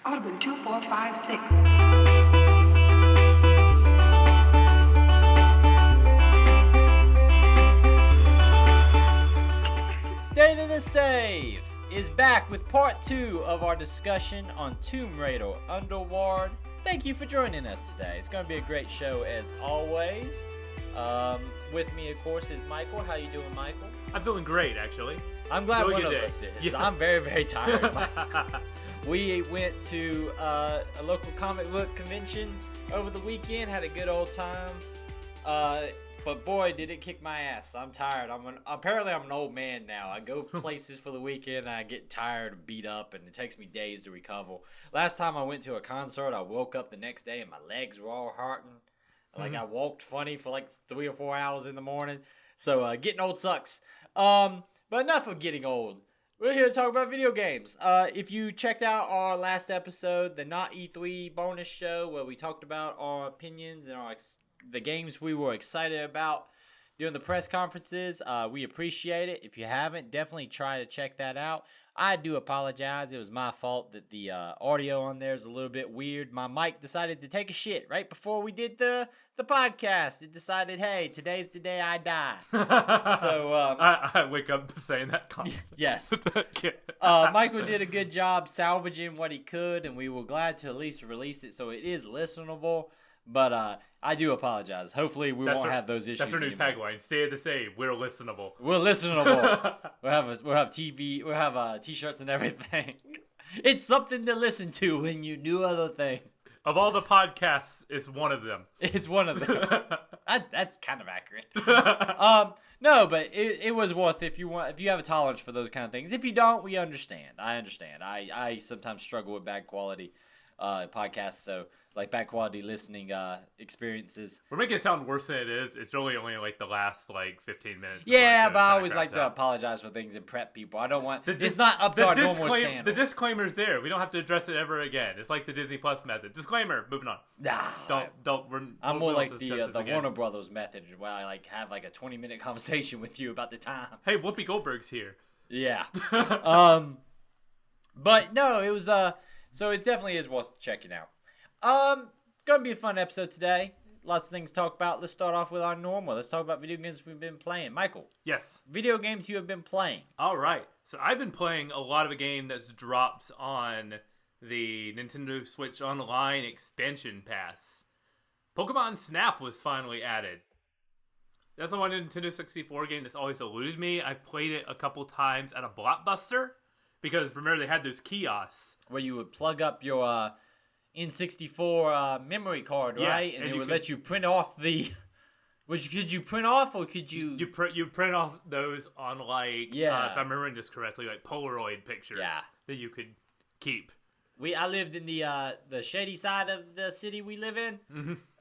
Audubon 2456. State of the Save is back with part 2 of our discussion on Tomb Raider Underworld. Thank you for joining us today. It's going to be a great show as always. With me, of course, is Michael. How you doing, Michael? I'm feeling great, actually. I'm glad one of us is. Yeah. I'm very, very tired. We went to a local comic book convention over the weekend, had a good old time. But boy, did it kick my ass. I'm tired. Apparently I'm an old man now. I go places for the weekend and I get tired and beat up, and it takes me days to recover. Last time I went to a concert, I woke up the next day and my legs were all hurting. Like I walked funny for like 3 or 4 hours in the morning. So getting old sucks. But enough of getting old. We're here to talk about video games. If you checked out our last episode, the Not E3 bonus show, where we talked about our opinions and the games we were excited about during the press conferences, we appreciate it. If you haven't, definitely try to check that out. I do apologize. It was my fault that the audio on there is a little bit weird. My mic decided to take a shit right before we did the podcast. It decided, hey, today's the day I die. So I wake up saying that constantly. Yes. Michael did a good job salvaging what he could, and we were glad to at least release it so it is listenable. But I do apologize. Hopefully we won't have those issues. That's our new anymore. tagline. Stay the same. We're listenable. We're listenable. We'll have TV. We'll have t-shirts and everything. It's something to listen to when you do other things. Of all the podcasts, it's one of them. It's one of them. That's kind of accurate. No, but it was worth if you have a tolerance for those kind of things. If you don't, we understand. I understand. I sometimes struggle with bad quality podcasts, so like bad quality listening experiences. We're making it sound worse than it is. It's really only like the last like 15 minutes. Yeah, but I always like to apologize for things and prep people. I don't want it's not up to our normal standard. The disclaimer's there. We don't have to address it ever again. It's like the Disney Plus method. Disclaimer. Moving on. I'm more like the Warner Brothers method, where I like have like a 20-minute conversation with you about the times. Hey, Whoopi Goldberg's here. Yeah. But no, it was so it definitely is worth checking out. Gonna be a fun episode today. Lots of things to talk about. Let's start off with our normal. Let's talk about video games we've been playing. Michael. Yes. Video games you have been playing. All right. So I've been playing a lot of a game that's dropped on the Nintendo Switch Online expansion pass. Pokemon Snap was finally added. That's the one Nintendo 64 game that's always eluded me. I've played it a couple times at a Blockbuster because remember they had those kiosks where you would plug up your N64 memory card, right? And they would let you print off the. Could you print off, or could you? You print off those on like if I'm remembering this correctly, like Polaroid pictures that you could keep. I lived in the shady side of the city we live in,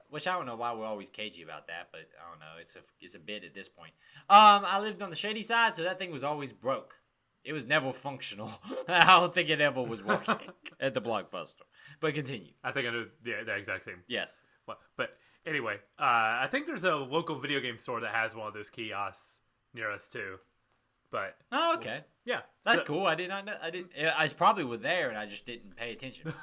which I don't know why we're always cagey about that, but I don't know. It's a bit at this point. I lived on the shady side, so that thing was always broke. It was never functional. I don't think it ever was working at the Blockbuster. But continue. I think I know the exact same. Yes. But anyway, I think there's a local video game store that has one of those kiosks near us too. But okay. Yeah. That's cool. I did not know. I probably was there and I just didn't pay attention.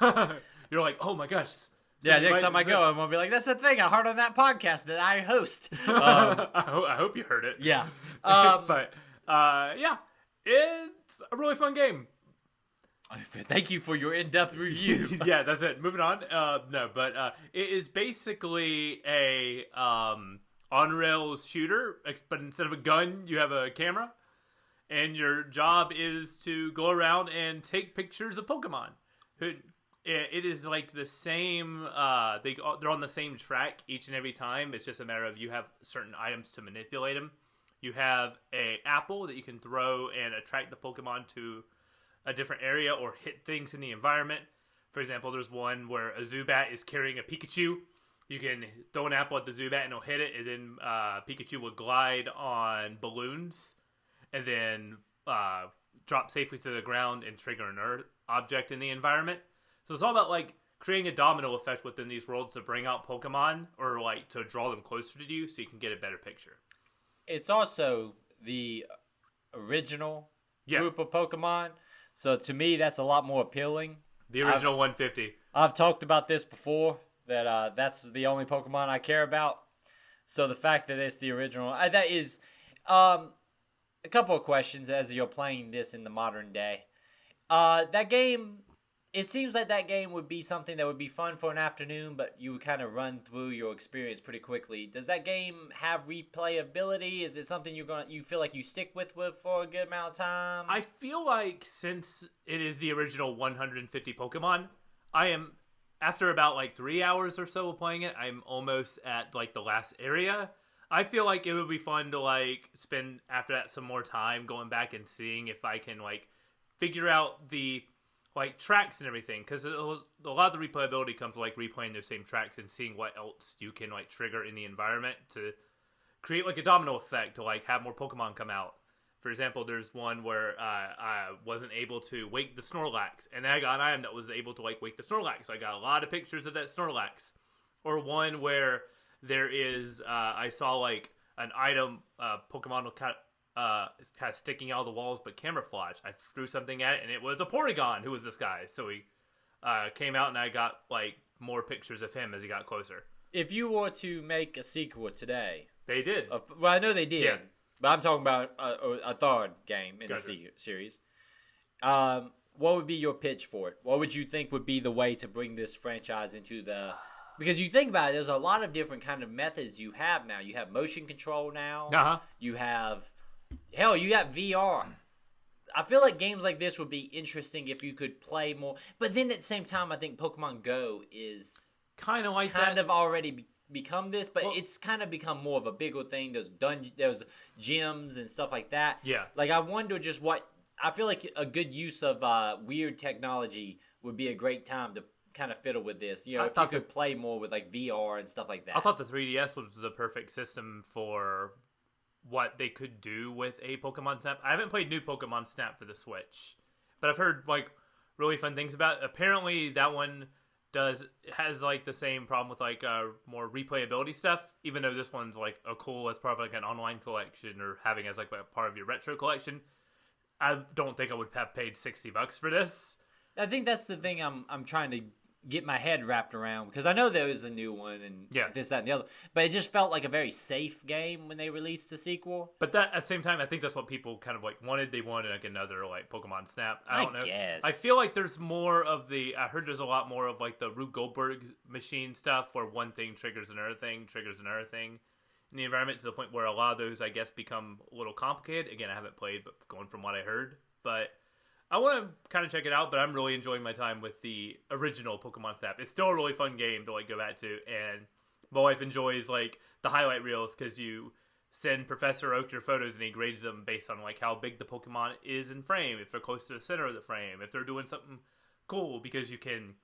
You're like, oh my gosh. Yeah, next time I go, I'm going to be like, that's the thing I heard on that podcast that I host. I hope you heard it. Yeah. But yeah. It's a really fun game. Thank you for your in-depth review. Yeah, that's it. Moving on. It is basically a on-rails shooter, but instead of a gun, you have a camera. And your job is to go around and take pictures of Pokemon. It is like the same, they're on the same track each and every time. It's just a matter of you have certain items to manipulate them. You have an apple that you can throw and attract the Pokemon to a different area or hit things in the environment. For example, there's one where a Zubat is carrying a Pikachu. You can throw an apple at the Zubat and it'll hit it, and then Pikachu will glide on balloons and then drop safely to the ground and trigger an Earth object in the environment. So it's all about like creating a domino effect within these worlds to bring out Pokemon or like to draw them closer to you so you can get a better picture. It's also the original group of Pokemon. So to me, that's a lot more appealing The original 150. I've talked about this before, that that's the only Pokemon I care about. So the fact that it's the original, that is a couple of questions as you're playing this in the modern day. That game, it seems like that game would be something that would be fun for an afternoon, but you would kind of run through your experience pretty quickly. Does that game have replayability? Is it something you feel like you stick with for a good amount of time? I feel like since it is the original 150 Pokemon, I am, after about like 3 hours or so of playing it, I'm almost at like the last area. I feel like it would be fun to like spend after that some more time going back and seeing if I can like figure out the like tracks and everything, because a lot of the replayability comes like replaying those same tracks and seeing what else you can like trigger in the environment to create like a domino effect to like have more Pokemon come out. For example, there's one where I wasn't able to wake the Snorlax, and then I got an item that was able to like wake the Snorlax. So I got a lot of pictures of that Snorlax. Or one where there is I saw like an item Pokemon is kind of sticking out of the walls but camouflage. I threw something at it and it was a Porygon who was this guy. So he came out and I got like more pictures of him as he got closer. If you were to make a sequel today, they did. Well, I know they did, yeah. But I'm talking about a third game in the series. What would be your pitch for it? What would you think would be the way to bring this franchise into the... Because you think about it, there's a lot of different kind of methods you have now. You have motion control now. Uh-huh. You have... Hell, you got VR. I feel like games like this would be interesting if you could play more. But then at the same time, I think Pokemon Go is kind of already become this, but it's kind of become more of a bigger thing. There's gyms and stuff like that. Yeah. Like, I wonder just what... I feel like a good use of weird technology would be a great time to kind of fiddle with this. You know, if you could play more with like VR and stuff like that. I thought the 3DS was the perfect system for what they could do with a Pokemon Snap. I haven't played new Pokemon Snap for the Switch, but I've heard like really fun things about it. Apparently that one has like the same problem with like more replayability stuff, even though this one's like a cool as part of like an online collection or having as like a part of your retro collection. I don't think I would have paid $60 for this. I think that's the thing I'm trying to get my head wrapped around, because I know there was a new one and this, that, and the other, but it just felt like a very safe game when they released the sequel. But that at the same time, I think that's what people kind of like wanted. They wanted like another like Pokemon Snap. I don't know. Guess. I feel like there's more of the. I heard there's a lot more of like the Rube Goldberg machine stuff, where one thing triggers another thing in the environment, to the point where a lot of those, I guess, become a little complicated. Again, I haven't played, but going from what I heard, but I want to kind of check it out, but I'm really enjoying my time with the original Pokemon Snap. It's still a really fun game to like go back to, and my wife enjoys like the highlight reels, because you send Professor Oak your photos and he grades them based on like how big the Pokemon is in frame, if they're close to the center of the frame, if they're doing something cool, because you can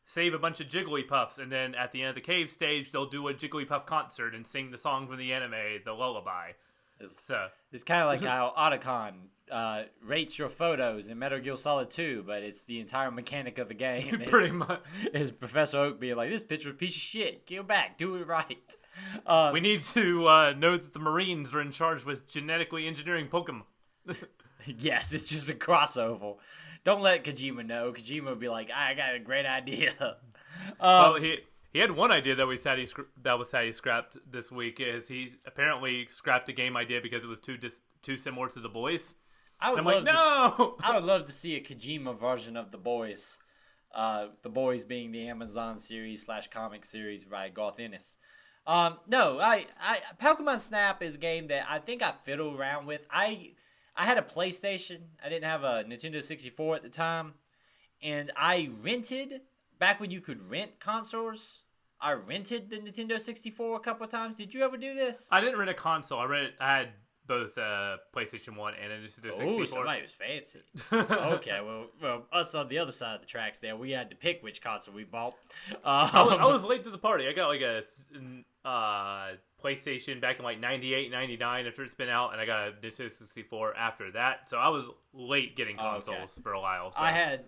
save a bunch of Jigglypuffs, and then at the end of the cave stage they'll do a Jigglypuff concert and sing the song from the anime, the lullaby. It's kind of like how Otacon rates your photos in Metal Gear Solid 2, but it's the entire mechanic of the game. Pretty much. Is Professor Oak being like, this picture is a piece of shit. Go back. Do it right. We need to know that the Marines are in charge with genetically engineering Pokemon. Yes, it's just a crossover. Don't let Kojima know. Kojima will be like, I got a great idea. Well, he had one idea that was sad he scrapped this week. Is he apparently scrapped a game idea because it was too similar to The Boys. I would love to see a Kojima version of The Boys. The Boys being the Amazon series / comic series by Garth Ennis. Pokemon Snap is a game that I think I fiddled around with. I had a PlayStation. I didn't have a Nintendo 64 at the time, and I rented. Back when you could rent consoles, I rented the Nintendo 64 a couple of times. Did you ever do this? I didn't rent a console. I had both PlayStation 1 and a Nintendo 64. Oh, somebody was fancy. Okay, well, us on the other side of the tracks there, we had to pick which console we bought. I was late to the party. I got like a PlayStation back in like 98, 99 after it's been out, and I got a Nintendo 64 after that. So I was late getting consoles for a while. So.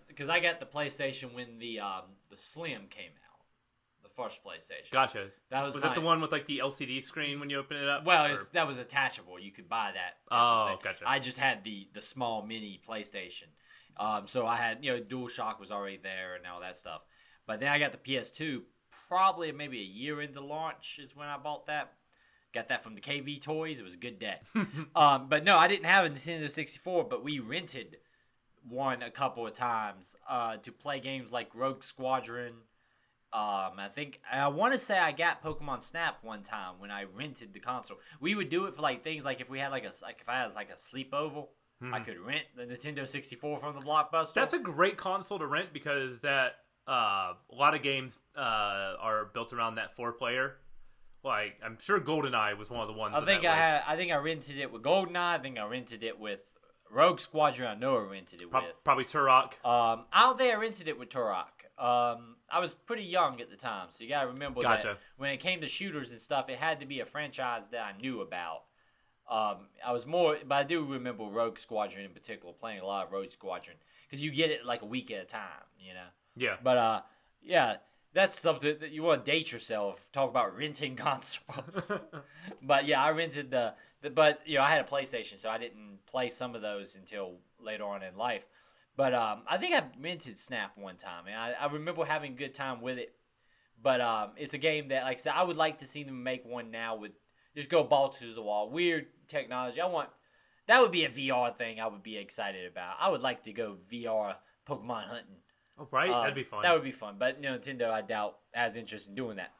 Because I got the PlayStation when the Slim came out. First PlayStation. Gotcha. Was that the one with like the LCD screen when you open it up? Well, that was attachable. You could buy that. Oh, gotcha. I just had the small mini PlayStation, So I had, DualShock was already there and all that stuff. But then I got the PS2 probably maybe a year into launch is when I bought that. Got that from the KB Toys. It was a good day. But no, I didn't have a Nintendo 64, but we rented one a couple of times to play games like Rogue Squadron. I want to say I got Pokemon Snap one time when I rented the console. We would do it for like things like if we had if I had like a sleepover, I could rent the Nintendo 64 from the Blockbuster. That's a great console to rent because that a lot of games are built around that 4-player. Like I'm sure GoldenEye was one of the ones. I think I rented it with GoldenEye. I think I rented it with Rogue Squadron. I know I rented it with probably Turok. I don't think I rented it with Turok. I was pretty young at the time, so you gotta remember that when it came to shooters and stuff, it had to be a franchise that I knew about. But I do remember Rogue Squadron in particular, playing a lot of Rogue Squadron because you get it like a week at a time, Yeah. But yeah, that's something that you want to date yourself. Talk about renting consoles. But yeah, I rented but I had a PlayStation, so I didn't play some of those until later on in life. But I think I rented Snap one time, and I remember having a good time with it. But it's a game that, like I said, I would like to see them make one now with just go balls to the wall. Weird technology. That would be a VR thing I would be excited about. I would like to go VR Pokemon hunting. Oh, right? That'd be fun. That would be fun. But Nintendo, I doubt, has interest in doing that.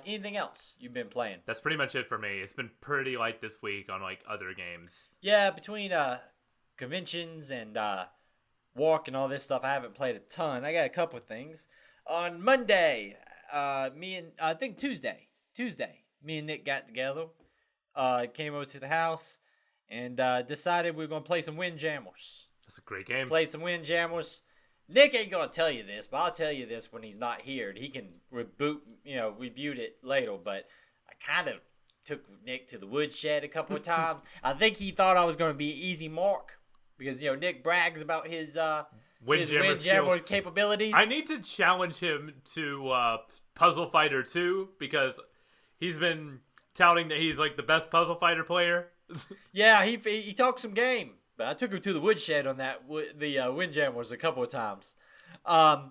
Anything else you've been playing? That's pretty much it for me. It's been pretty light this week on like other games. Yeah, between conventions and work and all this stuff, I haven't played a ton. I got a couple of things. On Monday, Tuesday, me and Nick got together, came over to the house, and decided we were going to play some Windjammers. That's a great game. Play some Windjammers. Nick ain't going to tell you this, but I'll tell you this when he's not here. He can rebuke it later, but I kind of took Nick to the woodshed a couple of times. I think he thought I was going to be an easy mark because, Nick brags about his Windjammer capabilities. I need to challenge him to Puzzle Fighter 2 because he's been touting that he's like the best Puzzle Fighter player. Yeah, he talked some game. But I took him to the woodshed on the Windjammers a couple of times. I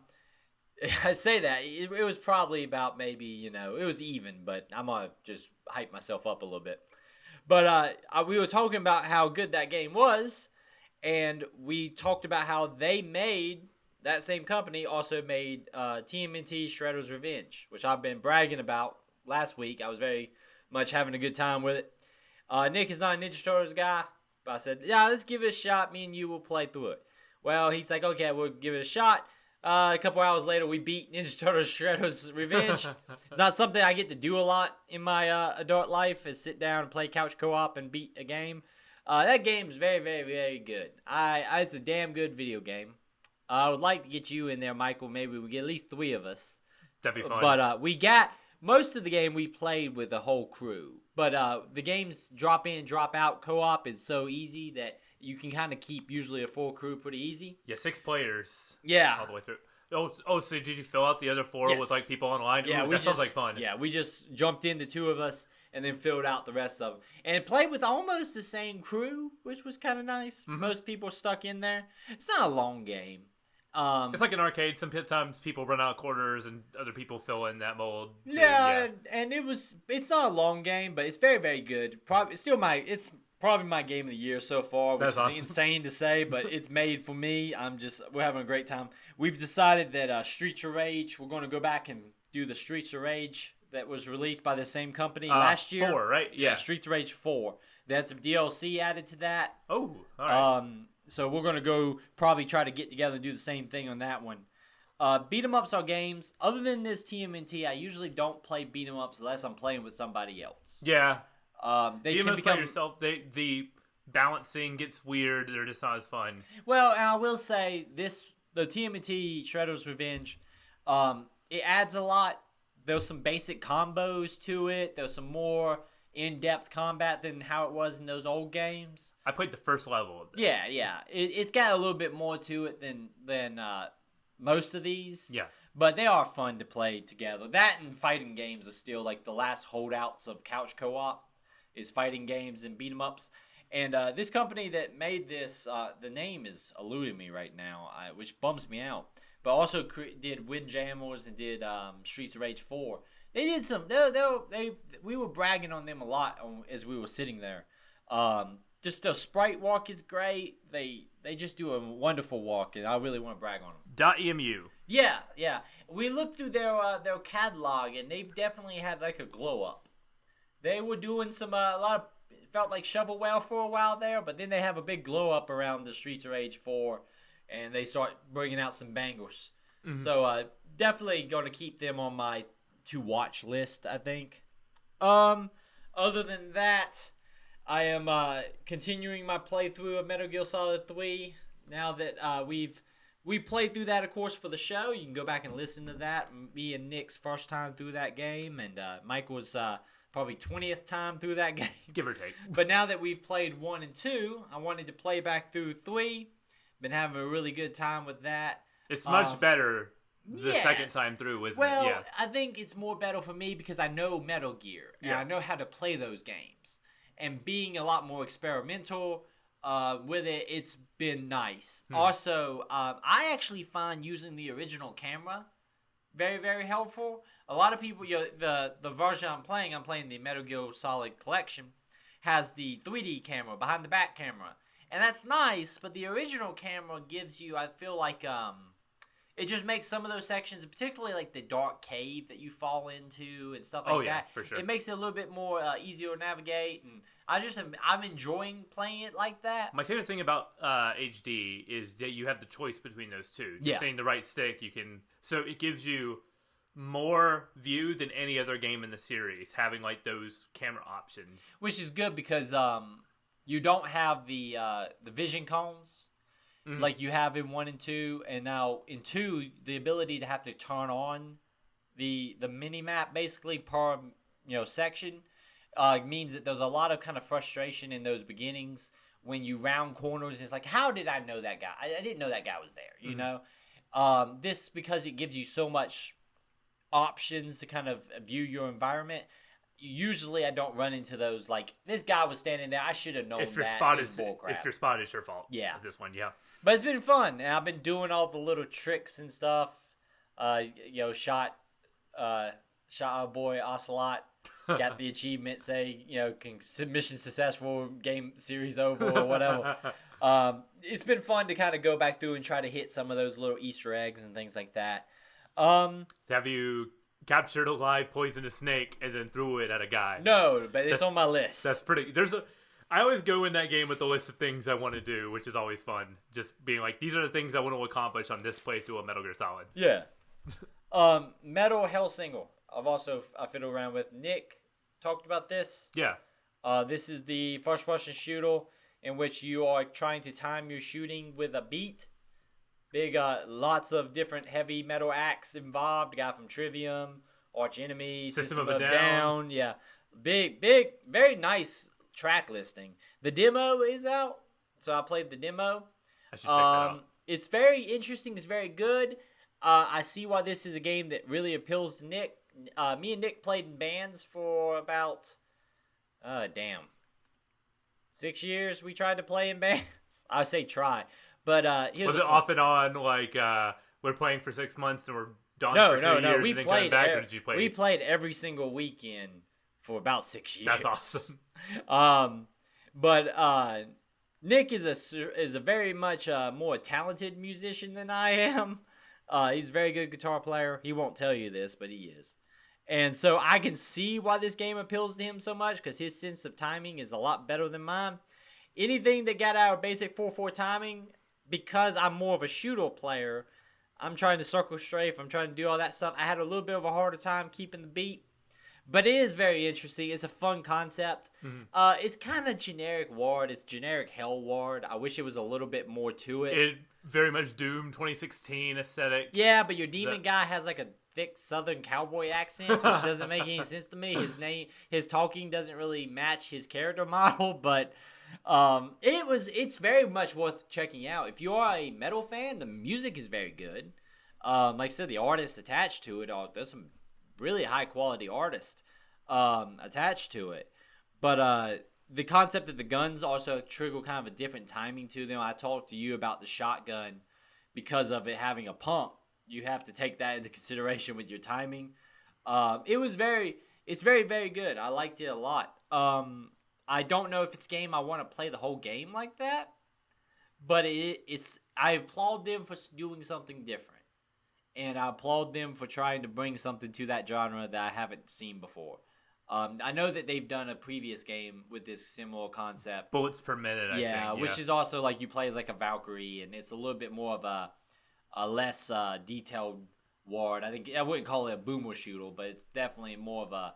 say that. It was probably about maybe, it was even, but I'm going to just hype myself up a little bit. But we were talking about how good that game was, and we talked about how that same company also made TMNT Shredder's Revenge, which I've been bragging about last week. I was very much having a good time with it. Nick is not a Ninja Turtles guy. But I said, yeah, let's give it a shot. Me and you will play through it. Well, he's like, okay, we'll give it a shot. A couple hours later, we beat Ninja Turtles Shredder's Revenge. It's not something I get to do a lot in my adult life, is sit down and play couch co-op and beat a game. That game is very, very, very good. It's a damn good video game. I would like to get you in there, Michael. Maybe we get at least 3 of us. That'd be fun. But we got most of the game we played with a whole crew. But the game's drop in, drop out co-op is so easy that you can kind of keep usually a full crew pretty easy. Yeah, 6 players. Yeah. All the way through. Oh, so did you fill out the other 4 with like people online? Yeah, that sounds like fun. Yeah, we just jumped in, the 2 of us, and then filled out the rest of them. And played with almost the same crew, which was kind of nice. Mm-hmm. Most people stuck in there. It's not a long game. It's like an arcade. Sometimes people run out of quarters and other people fill in that mold. Yeah, and it's not a long game, but it's very, very good. It's probably my game of the year so far, which is awesome. Insane to say, but it's made for me. We're having a great time. We've decided that Streets of Rage, we're going to go back and do the Streets of Rage that was released by the same company last year. 4, right? Yeah, Streets of Rage 4. That's some DLC added to that. Oh, all right. So we're going to go probably try to get together and do the same thing on that one. Beat 'em ups are games. Other than this TMNT, I usually don't play beat 'em ups unless I'm playing with somebody else. Yeah. They can become play yourself. The balancing gets weird. They're just not as fun. Well, and I will say the TMNT Shredder's Revenge, it adds a lot. There's some basic combos to it. There's some more in-depth combat than how it was in those old games. I played the first level of this. Yeah. It's got a little bit more to it than most of these. Yeah. But they are fun to play together. That and fighting games are still like the last holdouts of couch co-op is fighting games and beat 'em ups. And this company that made this, the name is eluding me right now, which bums me out. But also did Windjammers and did Streets of Rage 4. They did some. We were bragging on them a lot as we were sitting there. Just the sprite walk is great. They just do a wonderful walk, and I really want to brag on them. .emu. Yeah. We looked through their catalog, and they've definitely had like a glow up. They were doing some a lot of, it felt like shovelware for a while there, but then they have a big glow up around the Streets of Rage 4, and they start bringing out some bangers. Mm-hmm. So definitely going to keep them on my to watch list, I think. Other than that, I am continuing my playthrough of Metal Gear Solid 3. Now that we played through that, of course, for the show. You can go back and listen to that. Me and Nick's first time through that game, and Michael's probably 20th time through that game. Give or take. But now that we've played 1 and 2, I wanted to play back through 3. Been having a really good time with that. It's much better the second time through, wasn't it? Well, I think it's more better for me because I know Metal Gear, and I know how to play those games. And being a lot more experimental with it, it's been nice. Also, I actually find using the original camera very, very helpful. A lot of people, the version I'm playing the Metal Gear Solid Collection, has the 3D camera, behind the back camera. And that's nice, but the original camera gives you, I feel like, it just makes some of those sections, particularly like the dark cave that you fall into and stuff like that. For sure. It makes it a little bit more easier to navigate, and I'm enjoying playing it like that. My favorite thing about HD is that you have the choice between those two. Just saying the right stick, so it gives you more view than any other game in the series, having like those camera options. Which is good because you don't have the vision cones. Mm-hmm. Like you have in 1 and 2, and now in 2, the ability to have to turn on the mini map basically per section means that there's a lot of kind of frustration in those beginnings when you round corners. It's like, how did I know that guy? I didn't know that guy was there. You know, this because it gives you so much options to kind of view your environment. Usually I don't run into those, like, this guy was standing there, I should have known if your that. Spot is bullcrap. If your spot is your fault. Yeah. This one, But it's been fun, and I've been doing all the little tricks and stuff. Shot our boy Ocelot, got the achievement, say, mission successful, game series over, or whatever. It's been fun to kind of go back through and try to hit some of those little Easter eggs and things like that. Have you captured a live poisonous snake and then threw it at a guy? No, but it's on my list. That's pretty. I always go in that game with a list of things I want to do, which is always fun. Just being like, these are the things I want to accomplish on this playthrough of Metal Gear Solid. Yeah. Metal Hellsinger. I fiddled around with. Nick talked about this. Yeah. This is the first-person shooter in which you are trying to time your shooting with a beat. Big, lots of different heavy metal acts involved. The guy from Trivium, Arch Enemy, System of a Down. Yeah. Big, very nice track listing. The demo is out, so I played the demo. I should check that out. It's very interesting. It's very good. I see why this is a game that really appeals to Nick. Me and Nick played in bands for about, 6 years we tried to play in bands. I say try. But was it off and on, like we're playing for 6 months and we're done for 2 years we and then played coming back, or did you play? We played every single weekend for about 6 years. That's awesome. But Nick is a very much more talented musician than I am. He's a very good guitar player. He won't tell you this, but he is. And so I can see why this game appeals to him so much, because his sense of timing is a lot better than mine. Anything that got our basic 4/4 timing, because I'm more of a shooter player, I'm trying to circle strafe, I'm trying to do all that stuff. I had a little bit of a harder time keeping the beat. But it is very interesting. It's a fun concept. Mm-hmm. It's kind of generic Ward. It's generic Hell Ward. I wish it was a little bit more to it. It very much Doom 2016 aesthetic. Yeah, but your demon guy has like a thick Southern cowboy accent, which doesn't make any sense to me. His talking doesn't really match his character model, but it's very much worth checking out. If you are a metal fan, the music is very good. Like I said, the artists attached to it, there's some really high quality artists attached to it. But the concept of the guns also trigger kind of a different timing to them. I talked to you about the shotgun because of it having a pump. You have to take that into consideration with your timing. It's very, very good. I liked it a lot. I don't know if it's a game I want to play the whole game like that, but I applaud them for doing something different. And I applaud them for trying to bring something to that genre that I haven't seen before. I know that they've done a previous game with this similar concept. Bullets per minute, I think. Yeah, which is also like you play as like a Valkyrie, and it's a little bit more of a less detailed ward. I wouldn't call it a boomer shooter, but it's definitely more of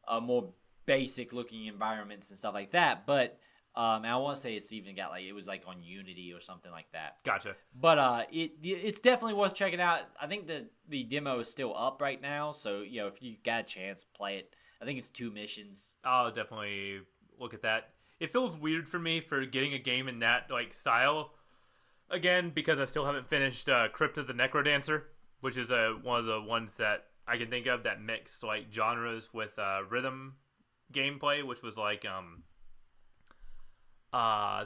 a more basic looking environments and stuff like that. But I want to say it's even got it was like on Unity or something like that. Gotcha. But it's definitely worth checking out. I think the demo is still up right now, so if you got a chance, play it. I think it's 2 missions. I'll definitely look at that. It feels weird for me for getting a game in that style again because I still haven't finished Crypt of the Necrodancer, which is one of the ones that I can think of that mixed genres with rhythm gameplay, which was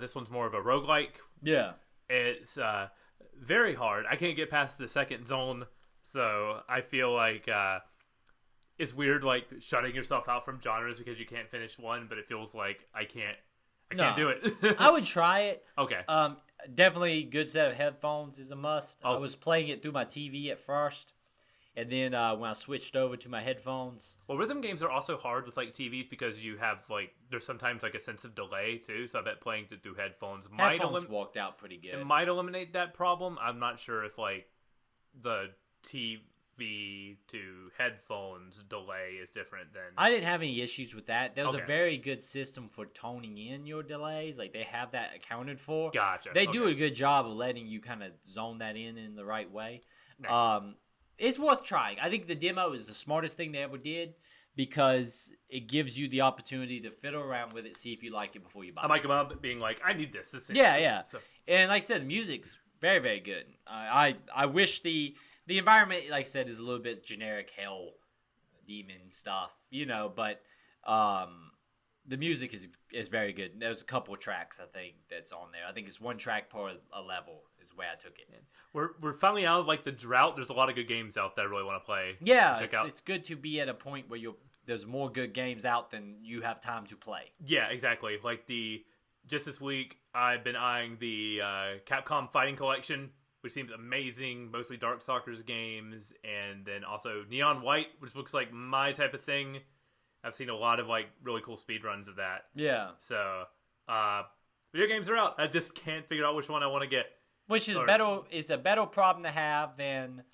this one's more of a roguelike. Yeah. It's very hard. I can't get past the second zone, so I feel like it's weird shutting yourself out from genres because you can't finish one, but it feels like I can't do it. I would try it. Okay. Definitely good set of headphones is a must. Oh. I was playing it through my TV at first, and then when I switched over to my headphones. Well, rhythm games are also hard with TVs because you have there's sometimes a sense of delay too. So I bet playing through headphones walked out pretty good. It might eliminate that problem. I'm not sure if the TV to headphones delay is different than. I didn't have any issues with that. There's a very good system for toning in your delays. They have that accounted for. Gotcha. They do a good job of letting you kind of zone that in the right way. Nice. It's worth trying. I think the demo is the smartest thing they ever did because it gives you the opportunity to fiddle around with it, see if you like it before you buy it. I might come up being I need this. Yeah. So. And like I said, the music's very, very good. I wish the environment, like I said, is a little bit generic hell demon stuff, but the music is very good. There's a couple of tracks, I think, that's on there. I think it's 1 track per a level is the way I took it. We're finally out of the drought. There's a lot of good games out that I really want to play. Yeah, it's good to be at a point where there's more good games out than you have time to play. Yeah, exactly. Just this week, I've been eyeing the Capcom Fighting Collection, which seems amazing, mostly Darkstalkers games, and then also Neon White, which looks like my type of thing. I've seen a lot of really cool speedruns of that. Yeah. So, video games are out. I just can't figure out which one I want to get. Which is better. It's a better problem to have than,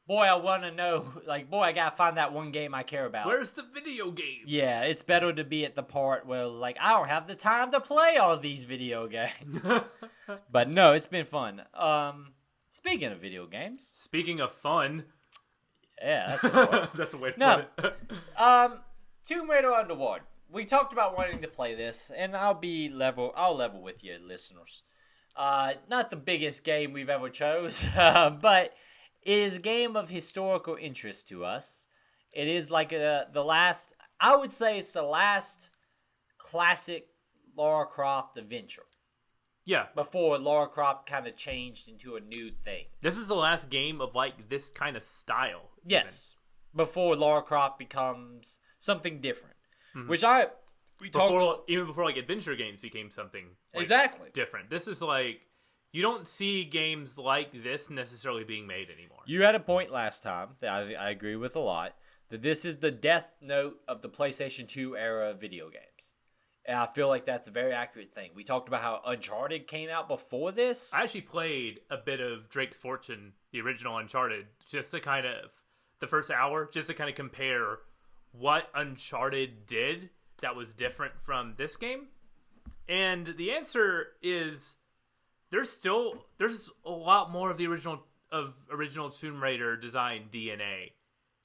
boy, I want to know. I gotta find that one game I care about. Where's the video games? Yeah, it's better to be at the part where I don't have the time to play all these video games. But no, it's been fun. Speaking of video games. Speaking of fun. Yeah, that's a that's a way to put it. Tomb Raider Underworld. We talked about wanting to play this, and I'll level with you, listeners. Not the biggest game we've ever chose, but it is a game of historical interest to us. It is the last, I would say it's the last classic Lara Croft adventure. Yeah. Before Lara Croft kind of changed into a new thing. This is the last game of this kind of style. Yes. Before Lara Croft becomes something different. Mm-hmm. Which even before adventure games became something exactly different. This is you don't see games like this necessarily being made anymore. You had a point last time that I agree with a lot, that this is the death note of the PlayStation 2 era of video games. And I feel like that's a very accurate thing. We talked about how Uncharted came out before this. I actually played a bit of Drake's Fortune, the original Uncharted, just to kind of, the first hour, just to kind of compare what Uncharted did that was different from this game. And the answer is there's a lot more of the original Tomb Raider design DNA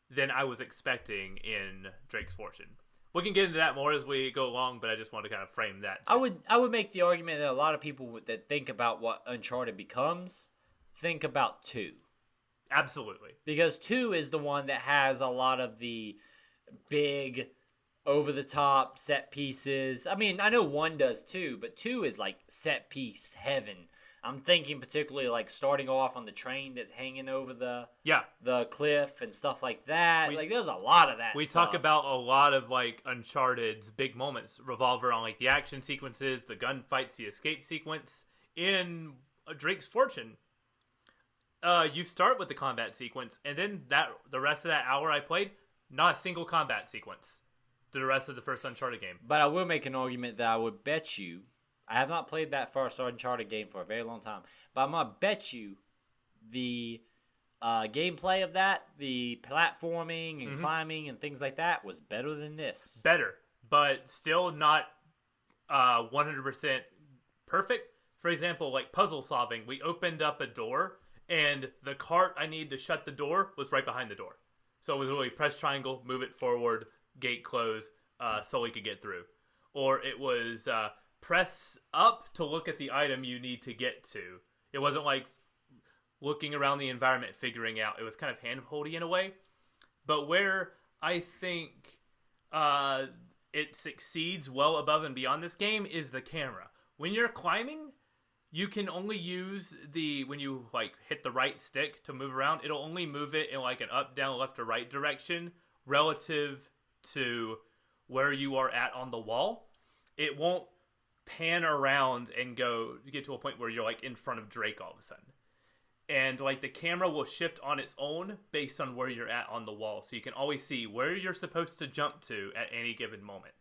than I was expecting in Drake's Fortune. We can get into that more as we go along, but I just want to kind of frame that. I would make the argument that a lot of people that think about what Uncharted becomes think about 2. Absolutely. Because 2 is the one that has a lot of the big over the top set pieces. I mean, I know 1 does too, but 2 is like set piece heaven. I'm thinking particularly like starting off on the train that's hanging over the cliff and stuff like that. Like there's a lot of that. We stuff. talk about a lot of like Uncharted's big moments revolve around like the action sequences, the gunfights, the escape sequence. In Drake's Fortune, you start with the combat sequence, and then the rest of that hour I played, not a single combat sequence to the rest of the first Uncharted game. But I will make an argument that I would bet you, I have not played that first Uncharted game for a very long time, but I'm going to bet you the gameplay of that, the platforming and climbing and things like that was better than this. Better, but still not 100% perfect. For example, like puzzle solving, we opened up a door, and the cart I needed to shut the door was right behind the door. So it was really press triangle, move it forward, gate close, so we could get through. Or it was press up to look at the item you need to get to. It wasn't like looking around the environment, figuring out. It was kind of hand-holdy in a way. But where I think it succeeds well above and beyond this game is the camera. When you're climbing, you can only use when you like hit the right stick to move around, it'll only move it in like an up, down, left, or right direction relative to where you are at on the wall. It won't pan around and get to a point where you're like in front of Drake all of a sudden. And like the camera will shift on its own based on where you're at on the wall. So you can always see where you're supposed to jump to at any given moment.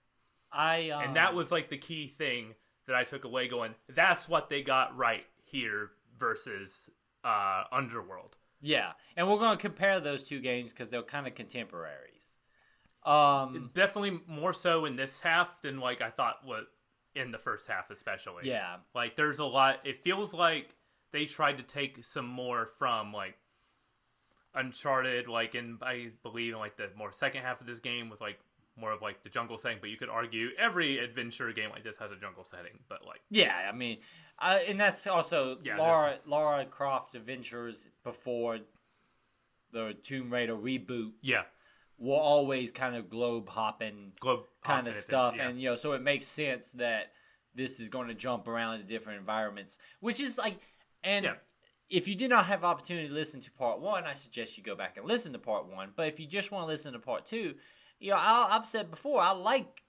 And that was like the key thing that I took away going, that's what they got right here versus Underworld. Yeah, and we're going to compare those two games because they're kind of contemporaries. Definitely more so in this half than like I thought was in the first half especially. Yeah. Like there's a lot, it feels like they tried to take some more from like Uncharted, like I believe in like the more second half of this game with like more of like the jungle setting, but you could argue every adventure game like this has a jungle setting, but like... Yeah, I mean, and that's also Lara Croft Adventures before the Tomb Raider reboot. Yeah. Were always kind of globe hopping kind of stuff. Yeah. And, you know, so it makes sense that this is going to jump around to different environments, which is like, and if you did not have opportunity to listen to part 1, I suggest you go back and listen to part 1. But if you just want to listen to part 2, you know, I've said before, I like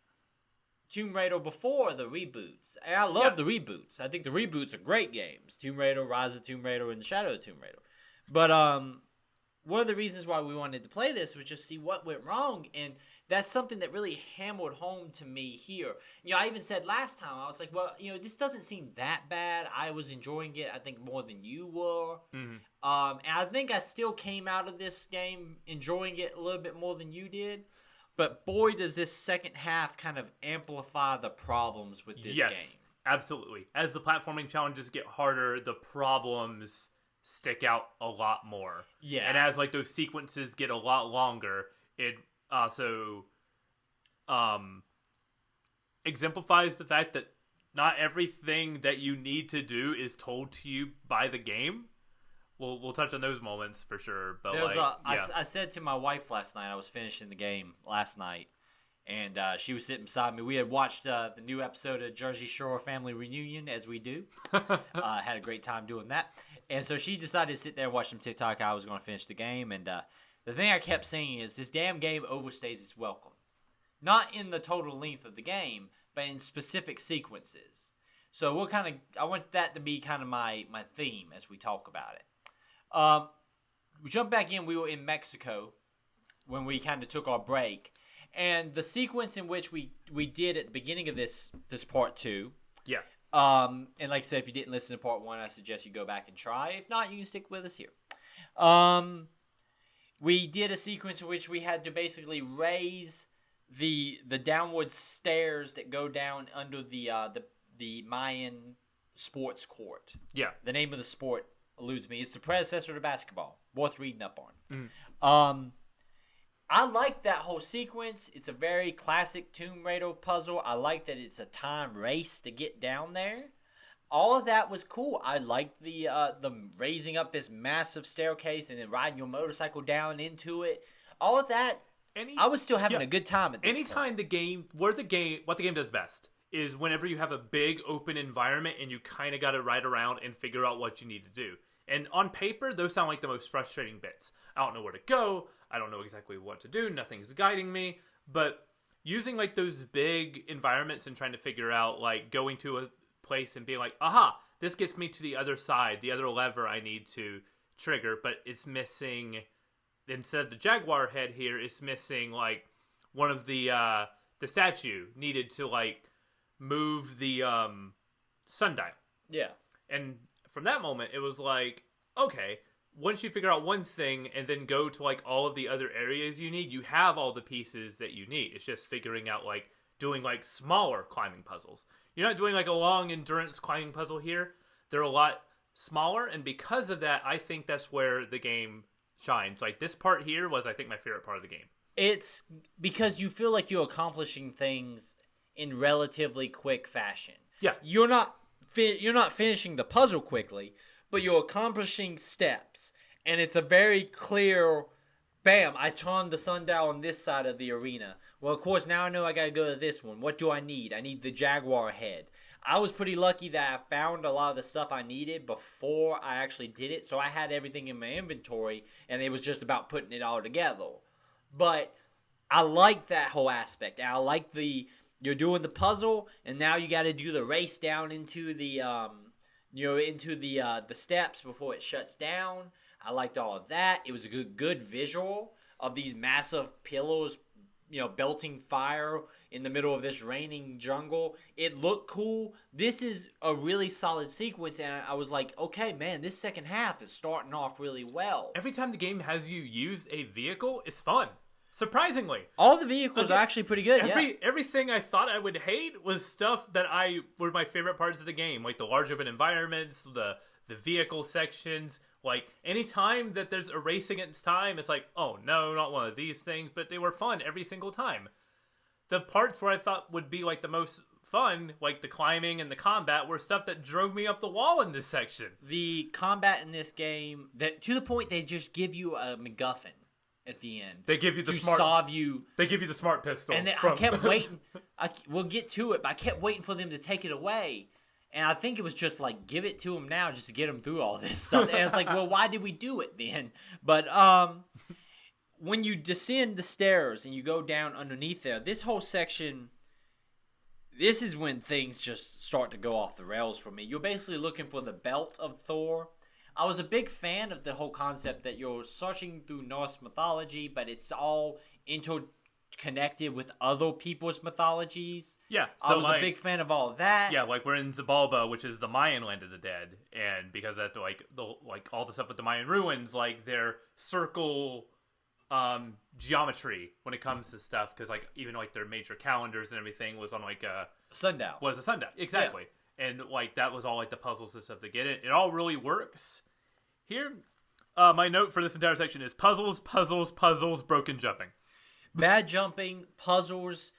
Tomb Raider before the reboots. And I love the reboots. I think the reboots are great games. Tomb Raider, Rise of Tomb Raider, and Shadow of Tomb Raider. But one of the reasons why we wanted to play this was just see what went wrong. And that's something that really hammered home to me here. You know, I even said last time, I was like, well, you know, this doesn't seem that bad. I was enjoying it, I think, more than you were. Mm-hmm. And I think I still came out of this game enjoying it a little bit more than you did. But boy, does this second half kind of amplify the problems with this game. Yes, absolutely. As the platforming challenges get harder, the problems stick out a lot more. Yeah. And as like those sequences get a lot longer, it also exemplifies the fact that not everything that you need to do is told to you by the game. We'll touch on those moments for sure. But I said to my wife last night, I was finishing the game last night, and she was sitting beside me. We had watched the new episode of Jersey Shore Family Reunion, as we do. Had a great time doing that. And so she decided to sit there and watch some TikTok. I was going to finish the game. And the thing I kept saying is this damn game overstays its welcome. Not in the total length of the game, but in specific sequences. So I want that to be kind of my theme as we talk about it. We jumped back in. We were in Mexico when we kind of took our break, and the sequence in which we did at the beginning of this part 2. Yeah. And like I said, if you didn't listen to part 1, I suggest you go back and try. If not, you can stick with us here. We did a sequence in which we had to basically raise the downward stairs that go down under the Mayan sports court. Yeah. The name of the sport eludes me. It's the predecessor to basketball. Worth reading up on. I like that whole sequence. It's a very classic Tomb Raider puzzle. I like that it's a time race to get down there. All of that was cool. I liked the raising up this massive staircase and then riding your motorcycle down into it. All of that I was still having a good time at this Anytime point. what the game does best is whenever you have a big open environment and you kind of got to ride around and figure out what you need to do. And on paper, those sound like the most frustrating bits. I don't know where to go. I don't know exactly what to do. Nothing's guiding me. But using like those big environments and trying to figure out like going to a place and being like, aha, this gets me to the other side, the other lever I need to trigger, but it's missing, instead of the jaguar head here, it's missing like one of the statue needed to like move the sundial. Yeah. And from that moment, it was like, okay, once you figure out one thing and then go to like all of the other areas you need, you have all the pieces that you need. It's just figuring out like doing like smaller climbing puzzles. You're not doing like a long endurance climbing puzzle here. They're a lot smaller, and because of that, I think that's where the game shines. Like this part here was, I think, my favorite part of the game. It's because you feel like you're accomplishing things in relatively quick fashion. Yeah. You're not finishing the puzzle quickly, but you're accomplishing steps, and it's a very clear, bam, I turned the sundial on this side of the arena. Well, of course, now I know I gotta go to this one. What do I need? I need the jaguar head. I was pretty lucky that I found a lot of the stuff I needed before I actually did it, so I had everything in my inventory, and it was just about putting it all together. But I like that whole aspect. And I like you're doing the puzzle, and now you got to do the race down into the the steps before it shuts down. I liked all of that. It was a good visual of these massive pillars, belting fire in the middle of this raining jungle. It looked cool. This is a really solid sequence, and I was like, okay, man, this second half is starting off really well. Every time the game has you use a vehicle, it's fun. Surprisingly. All the vehicles are actually pretty good, Everything I thought I would hate was stuff that were my favorite parts of the game. Like the large open environments, the vehicle sections. Like, anytime that there's a race against time, it's like, oh no, not one of these things. But they were fun every single time. The parts where I thought would be like the most fun, like the climbing and the combat, were stuff that drove me up the wall in this section. The combat in this game, to the point they just give you a MacGuffin at the end. They give you the They give you the smart pistol. And I kept waiting. We'll get to it, but I kept waiting for them to take it away. And I think it was just like, give it to them now just to get them through all this stuff. And it's like, well, why did we do it then? But when you descend the stairs and you go down underneath there, this whole section, this is when things just start to go off the rails for me. You're basically looking for the belt of Thor. I was a big fan of the whole concept that you're searching through Norse mythology, but it's all interconnected with other people's mythologies. Yeah, so I was a big fan of all of that. Yeah, like we're in Xibalba, which is the Mayan land of the dead, and because that like all the stuff with the Mayan ruins, like their circle geometry when it comes to stuff, because like even like their major calendars and everything was on like a sundial. Exactly. Yeah. And like that was all like the puzzles and stuff to get it. It all really works. Here, my note for this entire section is puzzles, broken jumping. Bad jumping, puzzles.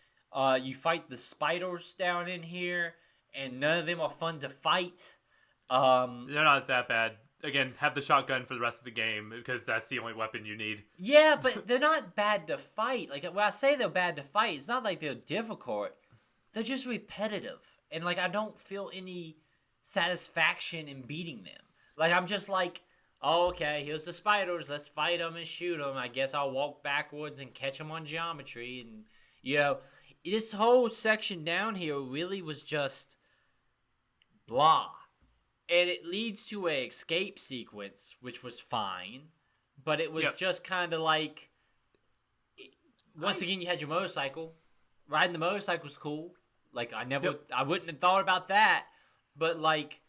You fight the spiders down in here, and none of them are fun to fight. They're not that bad. Again, have the shotgun for the rest of the game, because that's the only weapon you need. Yeah, but they're not bad to fight. Like, when I say they're bad to fight, it's not like they're difficult. They're just repetitive. And, like, I don't feel any satisfaction in beating them. Like, I'm just like, oh, okay, here's the spiders. Let's fight them and shoot them. I guess I'll walk backwards and catch them on geometry. And, this whole section down here really was just blah. And it leads to an escape sequence, which was fine. But it was just kind of like, once again, you had your motorcycle. Riding the motorcycle was cool. Like, I wouldn't have thought about that. But, like,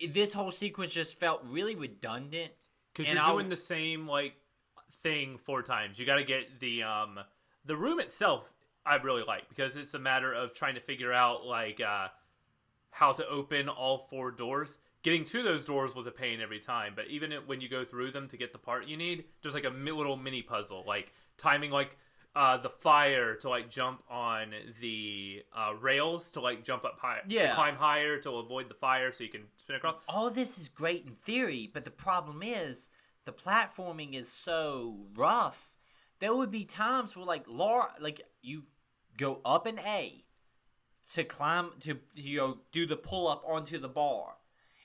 this whole sequence just felt really redundant. Because you're doing the same, like, thing 4 times. You got to get the room itself, I really like. Because it's a matter of trying to figure out, like, how to open all 4 doors. Getting to those doors was a pain every time, but even when you go through them to get the part you need, there's like a little mini puzzle, like timing like the fire to like jump on the rails to like jump up high, to climb higher to avoid the fire so you can spin across. All this is great in theory, but the problem is the platforming is so rough there would be times where like Laura, like you go up an A to climb to do the pull up onto the bar,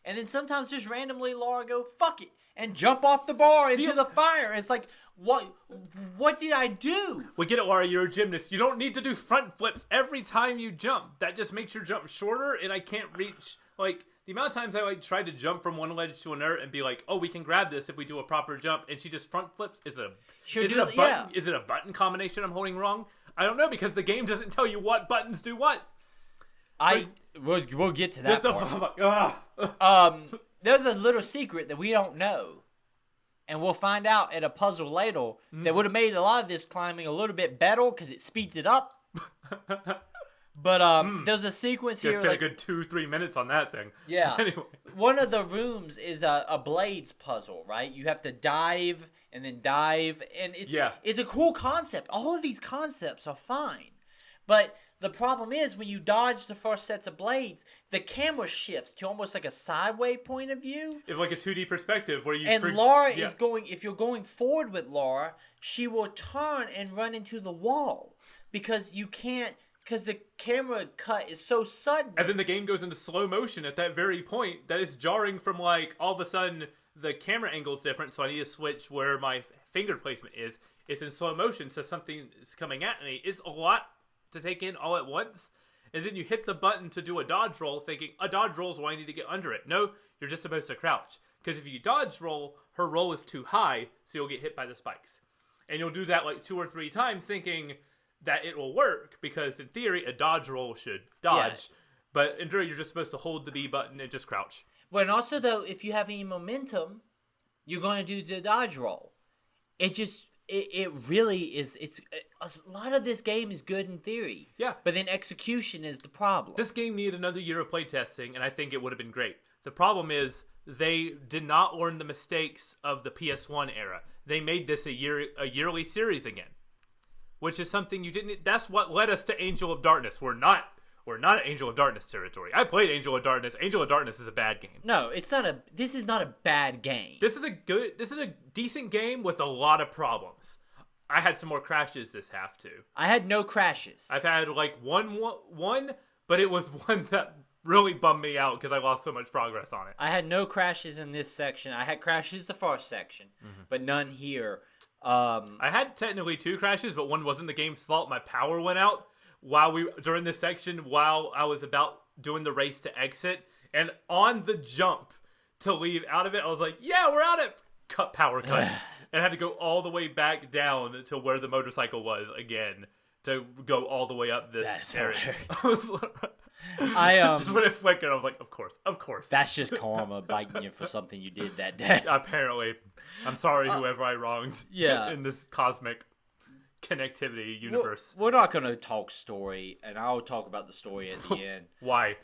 and then sometimes just randomly Laura go fuck it and jump off the bar into the fire. And it's like what did I do? We get it, Laura. You're a gymnast. You don't need to do front flips every time you jump. That just makes your jump shorter, and I can't reach like. The amount of times I like tried to jump from one ledge to another and be like, "Oh, we can grab this if we do a proper jump," and she just front flips. Is it a button combination I'm holding wrong? I don't know because the game doesn't tell you what buttons do what. We'll get to that part. There's a little secret that we don't know, and we'll find out at a puzzle later that would have made a lot of this climbing a little bit better because it speeds it up. But there's a sequence here. Spent a good 2-3 minutes on that thing. Yeah. Anyway. One of the rooms is a blades puzzle, right? You have to dive and then dive, and it's a cool concept. All of these concepts are fine, but the problem is when you dodge the first sets of blades, the camera shifts to almost like a sideways point of view. It's like a 2D perspective where you. And Laura is going. If you're going forward with Laura, she will turn and run into the wall because you can't. Because the camera cut is so sudden. And then the game goes into slow motion at that very point. That is jarring from, like, all of a sudden the camera angle is different, so I need to switch where my finger placement is. It's in slow motion, so something is coming at me. It's a lot to take in all at once. And then you hit the button to do a dodge roll, thinking, a dodge roll is why I need to get under it. No, you're just supposed to crouch. Because if you dodge roll, her roll is too high, so you'll get hit by the spikes. And you'll do that, like, 2 or 3 times, thinking that it will work because in theory a dodge roll should dodge, but in theory you're just supposed to hold the B button and just crouch. Well, and also though, if you have any momentum, you're going to do the dodge roll. It really is. It's a lot of this game is good in theory. Yeah, but then execution is the problem. This game needed another year of playtesting, and I think it would have been great. The problem is they did not learn the mistakes of the PS1 era. They made this a yearly series again. Which is something you didn't. That's what led us to Angel of Darkness. We're not at Angel of Darkness territory. I played Angel of Darkness. Angel of Darkness is a bad game. No, it's not a. This is not a bad game. This is a decent game with a lot of problems. I had some more crashes this half too. I had no crashes. I've had like one, but it was one that really bummed me out because I lost so much progress on it. I had no crashes in this section. I had crashes the first section, but none here. I had technically 2 crashes, but one wasn't the game's fault. My power went out during this section while I was about doing the race to exit, and on the jump to leave out of it, I was like, "Yeah, we're out of power cuts," and I had to go all the way back down to where the motorcycle was again to go all the way up this area. Just when it flickered, I was like, "Of course." That's just karma biting you for something you did that day. Apparently, I'm sorry, whoever I wronged. Yeah. In this cosmic connectivity universe. We're not going to talk story, and I'll talk about the story at the end. Why?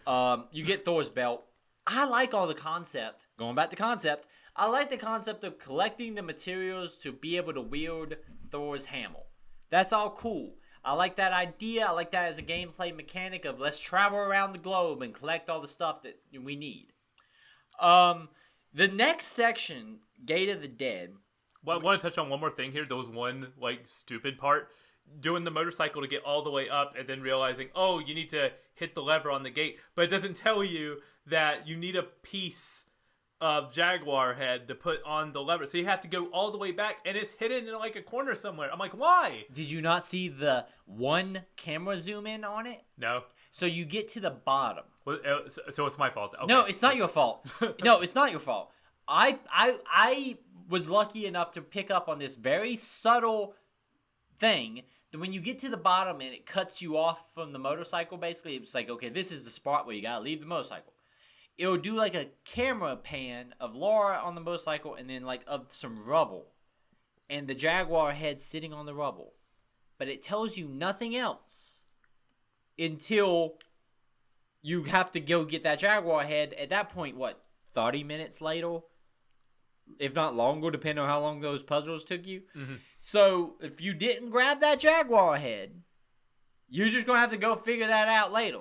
You get Thor's belt. I like all the concept. Going back to concept, I like the concept of collecting the materials to be able to wield Thor's hammer. That's all cool. I like that idea. I like that as a gameplay mechanic of let's travel around the globe and collect all the stuff that we need. The next section, Gate of the Dead. Well, I want to touch on one more thing here. There was one, like, stupid part. Doing the motorcycle to get all the way up and then realizing, oh, you need to hit the lever on the gate. But it doesn't tell you that you need a piece of Jaguar head to put on the lever. So you have to go all the way back, and it's hidden in, like, a corner somewhere. I'm like, why? Did you not see the one camera zoom in on it? No. So you get to the bottom. Well, so it's my fault. Okay. No, it's not your fault. No, it's not your fault. I was lucky enough to pick up on this very subtle thing that when you get to the bottom and it cuts you off from the motorcycle, basically, it's like, okay, this is the spot where you gotta leave the motorcycle. It'll do like a camera pan of Laura on the motorcycle and then like of some rubble. And the Jaguar head sitting on the rubble. But it tells you nothing else until you have to go get that Jaguar head. At that point, 30 minutes later? If not longer, depending on how long those puzzles took you. Mm-hmm. So, if you didn't grab that Jaguar head, you're just going to have to go figure that out later.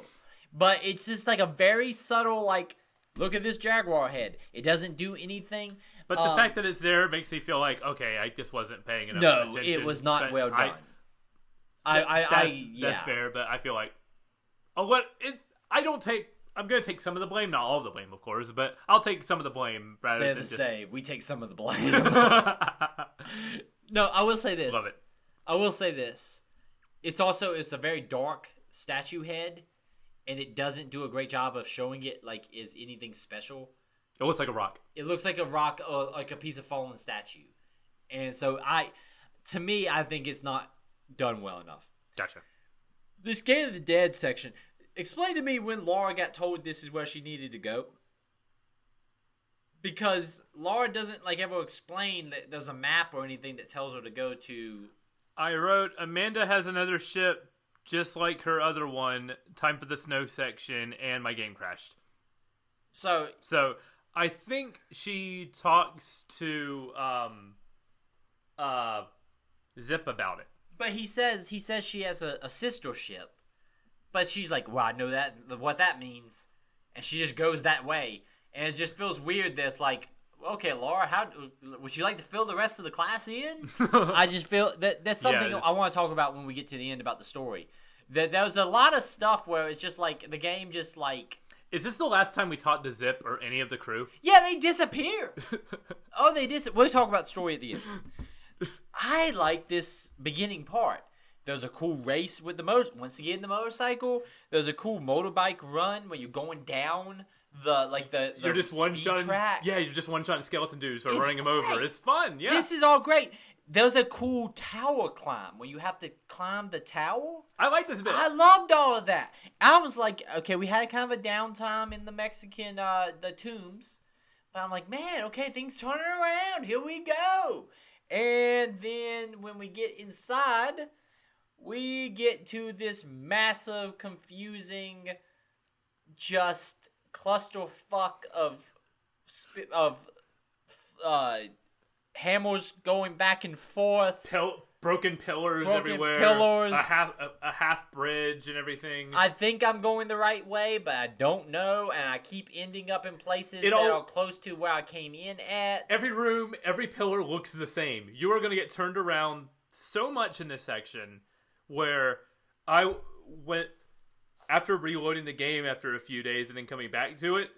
But it's just like a very subtle, like, look at this Jaguar head. It doesn't do anything. But the fact that it's there makes me feel like, okay, I just wasn't paying enough attention. No, it was not well done. That's fair, but I feel like, I'm going to take some of the blame, not all of the blame, of course, but I'll take some of the blame rather than say we take some of the blame. No, I will say this. Love it. I will say this. It's a very dark statue head, and it doesn't do a great job of showing it like is anything special. It looks like a rock. It looks like a rock, like a piece of fallen statue. And so to me, I think it's not done well enough. Gotcha. The Scale of the Dead section. Explain to me when Laura got told this is where she needed to go. Because Laura doesn't ever explain that there's a map or anything that tells her to go to. I wrote, Amanda has another ship just like her other one. Time for the snow section, and my game crashed. So I think she talks to Zip about it. But he says she has a sister ship. But she's like, well, I know what that means. And she just goes that way. And it just feels weird that it's like, okay, Laura, how would you like to fill the rest of the class in? I just feel that's something I want to talk about when we get to the end about the story. That there was a lot of stuff where it's just like the game just like. Is this the last time we talked to Zip or any of the crew? Yeah, they disappear. We'll talk about the story at the end. I like this beginning part. There's a cool race with once again the motorcycle. There's a cool motorbike run where you're going down the you're just one shot track. Yeah, you're just one shotting skeleton dudes by running them over. It's fun. Yeah, this is all great. There's a cool tower climb where you have to climb the tower. I like this bit. I loved all of that. I was like, okay, we had kind of a downtime in the Mexican the tombs, but I'm like, man, okay, things turning around. Here we go. And then when we get inside, we get to this massive, confusing, just clusterfuck of hammers going back and forth. Broken pillars everywhere. A half bridge and everything. I think I'm going the right way, but I don't know, and I keep ending up in places that are close to where I came in at. Every room, every pillar looks the same. You are going to get turned around so much in this section where I went, after reloading the game after a few days and then coming back to it,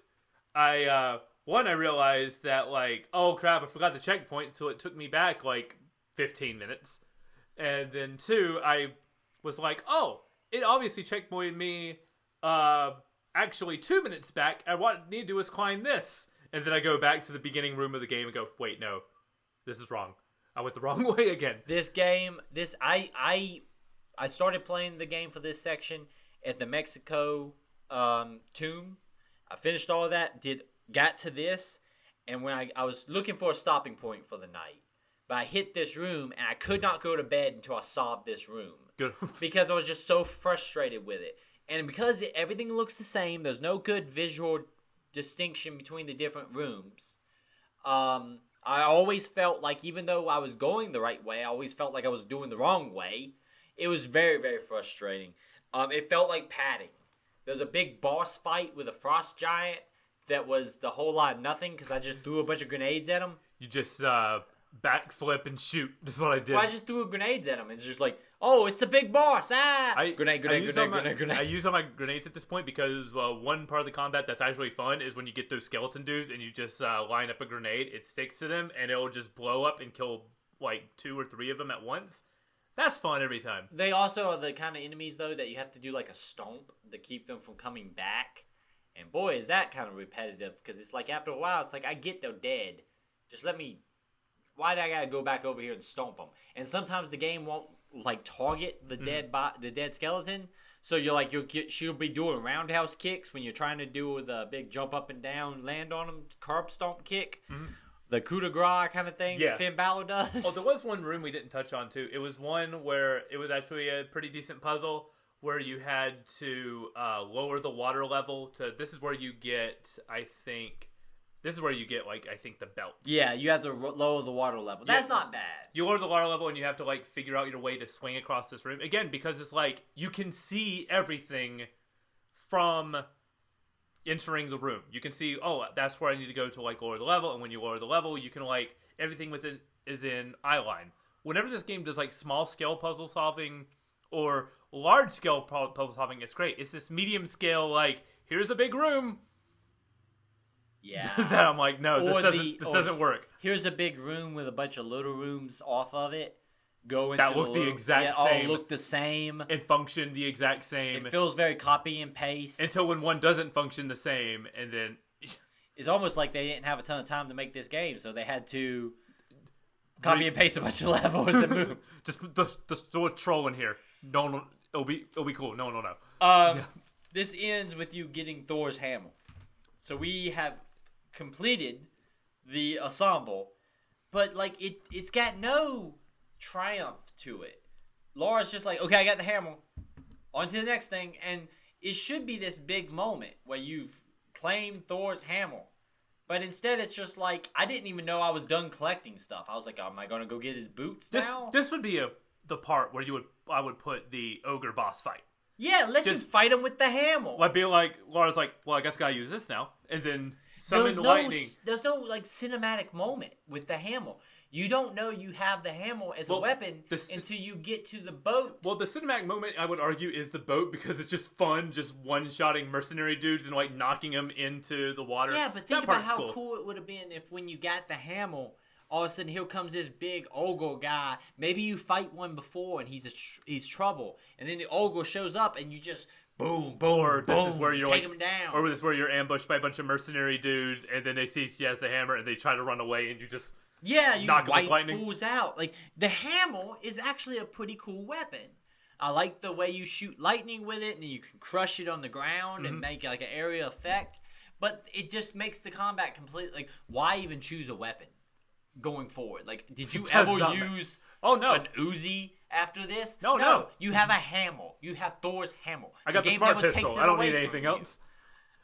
I realized that, oh crap, I forgot the checkpoint, so it took me back 15 minutes. And then 2, I was like, oh, it obviously checkpointed me actually 2 minutes back, and what I need to do is climb this. And then I go back to the beginning room of the game and go, wait, no, this is wrong. I went the wrong way again. This game, I started playing the game for this section at the Mexico tomb. I finished all of that, got to this, and when I was looking for a stopping point for the night, but I hit this room, and I could not go to bed until I solved this room. Good. Because I was just so frustrated with it. And because everything looks the same, there's no good visual distinction between the different rooms. I always felt like, even though I was going the right way, I always felt like I was doing the wrong way. It was very, very frustrating. It felt like padding. There's a big boss fight with a frost giant that was the whole lot of nothing because I just threw a bunch of grenades at him. You just backflip and shoot. That's what I did. Well, I just threw grenades at him. It's just like, oh, it's the big boss. Grenade. I use all my grenades at this point because one part of the combat that's actually fun is when you get those skeleton dudes and you just line up a grenade. It sticks to them and it'll just blow up and kill 2 or 3 of them at once. That's fun every time. They also are the kind of enemies, though, that you have to do a stomp to keep them from coming back. And boy, is that kind of repetitive. Because it's after a while, it's I get they're dead. Just let me... Why do I gotta go back over here and stomp them? And sometimes the game won't, target the dead skeleton. So she'll be doing roundhouse kicks when you're trying to do the big jump up and down, land on them, curb stomp kick. Mm-hmm. The coup de grace kind of thing that Finn Balor does. Oh, there was one room we didn't touch on, too. It was one where it was actually a pretty decent puzzle where you had to lower the water level to... This is where you get, I think, the belts. Yeah, you have to lower the water level. That's not bad. You lower the water level and you have to, figure out your way to swing across this room. Again, because it's you can see everything from entering the room. You can see, oh, that's where I need to go to like lower the level, and when you lower the level, you can like everything within is in eye line. Whenever this game does like small scale puzzle solving or large scale puzzle solving, it's great. It's this medium scale like here's a big room. Yeah. That I'm like, no, this doesn't work. Here's a big room with a bunch of little rooms off of it. Go into that look the exact same. All look the same. And function the exact same. It feels very copy and paste. Until when one doesn't function the same, and then it's almost like they didn't have a ton of time to make this game, so they had to copy and paste a bunch of levels and move. just throw a troll in here. No, it'll be cool. No. This ends with you getting Thor's hammer. So we have completed the ensemble, but like it's got no triumph to it. Laura's just like, okay, I got the hammer. On to the next thing, and it should be this big moment where you've claimed Thor's hammer. But instead, it's just like, I didn't even know I was done collecting stuff. I was like, am I going to go get his boots now? This would be the part where I would put the ogre boss fight. Yeah, let's just fight him with the hammer. Like being like, Laura's like, well, I guess I gotta use this now. And then summon lightning. There's no like cinematic moment with the hammer. You don't know you have the hammer as a weapon until you get to the boat. Well, the cinematic moment, I would argue, is the boat because it's just fun, just one-shotting mercenary dudes and like knocking them into the water. Yeah, but think about how cool it would have been if when you got the hammer, all of a sudden here comes this big ogre guy. Maybe you fight one before and he's trouble, and then the ogre shows up and you just boom, boom, or boom, this is where you're take him down. Or this is where you're ambushed by a bunch of mercenary dudes, and then they see she has the hammer and they try to run away, and you just you wipe fools out. Like, the hammer is actually a pretty cool weapon. I like the way you shoot lightning with it, and then you can crush it on the ground and make like an area effect. But it just makes the combat completely like, why even choose a weapon going forward? Like, did you ever use an Uzi after this? No. You have a hammer. You have Thor's hammer. I got the smart pistol. I don't need anything else.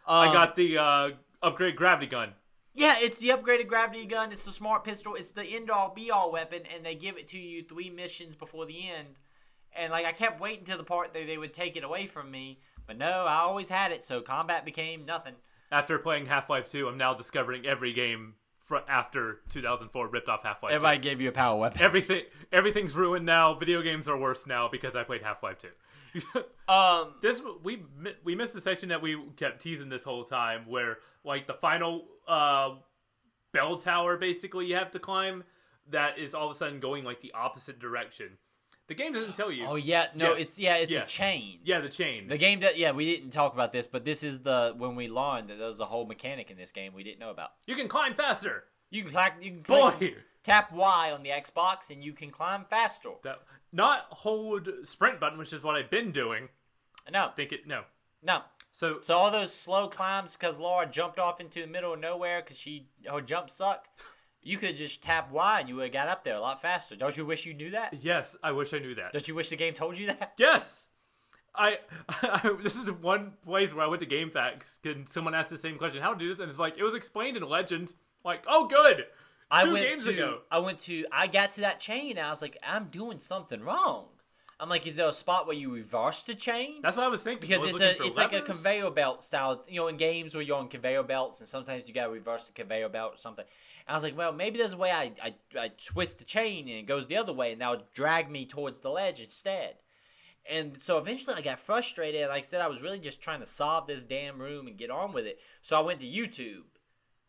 I got the upgrade gravity gun. Yeah, it's the upgraded gravity gun. It's the smart pistol. It's the end-all, be-all weapon, and they give it to you 3 missions before the end. And like, I kept waiting to the part that they would take it away from me, but no, I always had it, so combat became nothing. After playing Half-Life 2, I'm now discovering every game after 2004 ripped off Half-Life 2. Everybody gave you a power weapon. Everything's ruined now. Video games are worse now because I played Half-Life 2. We missed the section that we kept teasing this whole time, where like the final bell tower basically you have to climb, that is all of a sudden going like the opposite direction. The game doesn't tell you. Oh yeah, no, it's a chain. Yeah, the chain. The game we didn't talk about this, but this is when we learned that there was a whole mechanic in this game we didn't know about. You can climb faster. You can click, tap Y on the Xbox and you can climb faster. Not hold sprint button, which is what I've been doing. No. No. So all those slow climbs because Laura jumped off into the middle of nowhere because her jumps suck. You could just tap Y and you would have got up there a lot faster. Don't you wish you knew that? Yes, I wish I knew that. Don't you wish the game told you that? Yes. This is one place where I went to GameFAQs and someone asked the same question, how to do this? And it's like, it was explained in Legend. Like, oh, good. I got to that chain and I was like, I'm doing something wrong. I'm like, is there a spot where you reverse the chain? That's what I was thinking. Because it's like a conveyor belt style, in games where you're on conveyor belts and sometimes you got to reverse the conveyor belt or something. And I was like, well, maybe there's a way I twist the chain and it goes the other way and that'll drag me towards the ledge instead. And so eventually I got frustrated. Like I said, I was really just trying to solve this damn room and get on with it. So I went to YouTube.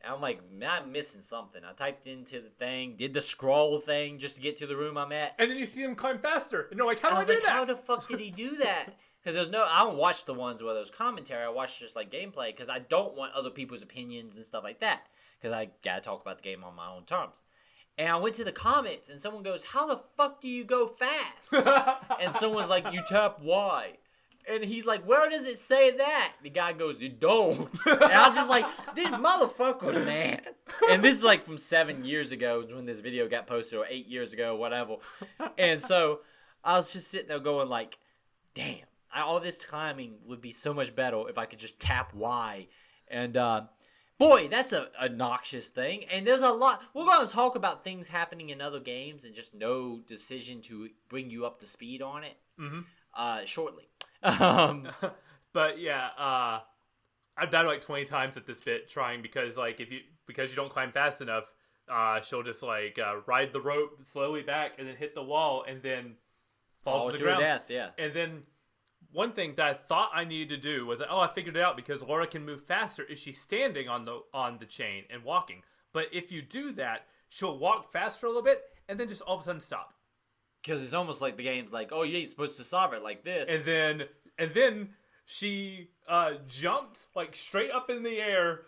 And I'm like, I'm missing something. I typed into the thing, did the scroll thing just to get to the room I'm at. And then you see him climb faster. And you're like, how do I do that? How the fuck did he do that? Because I don't watch the ones where there's commentary. I watch just like gameplay because I don't want other people's opinions and stuff like that. Because I got to talk about the game on my own terms. And I went to the comments and someone goes, how the fuck do you go fast? And someone's like, you tap Y. And he's like, where does it say that? The guy goes, you don't. And I was just like, these motherfuckers, man. And this is like from 7 years ago when this video got posted, or 8 years ago, whatever. And so I was just sitting there going like, damn, all this climbing would be so much better if I could just tap Y. And boy, that's a obnoxious thing. And there's a lot. We're going to talk about things happening in other games and just no decision to bring you up to speed on it shortly. But yeah, I I've died like 20 times at this bit trying because you don't climb fast enough, she'll just like ride the rope slowly back and then hit the wall and then fall to the ground. Death, yeah. And then one thing that I thought I needed to do was, I figured it out because Laura can move faster if she's standing on the chain and walking. But if you do that, she'll walk fast for a little bit and then just all of a sudden stop. Because it's almost like the game's like, oh, you ain't supposed to solve it like this. And then she jumped like straight up in the air,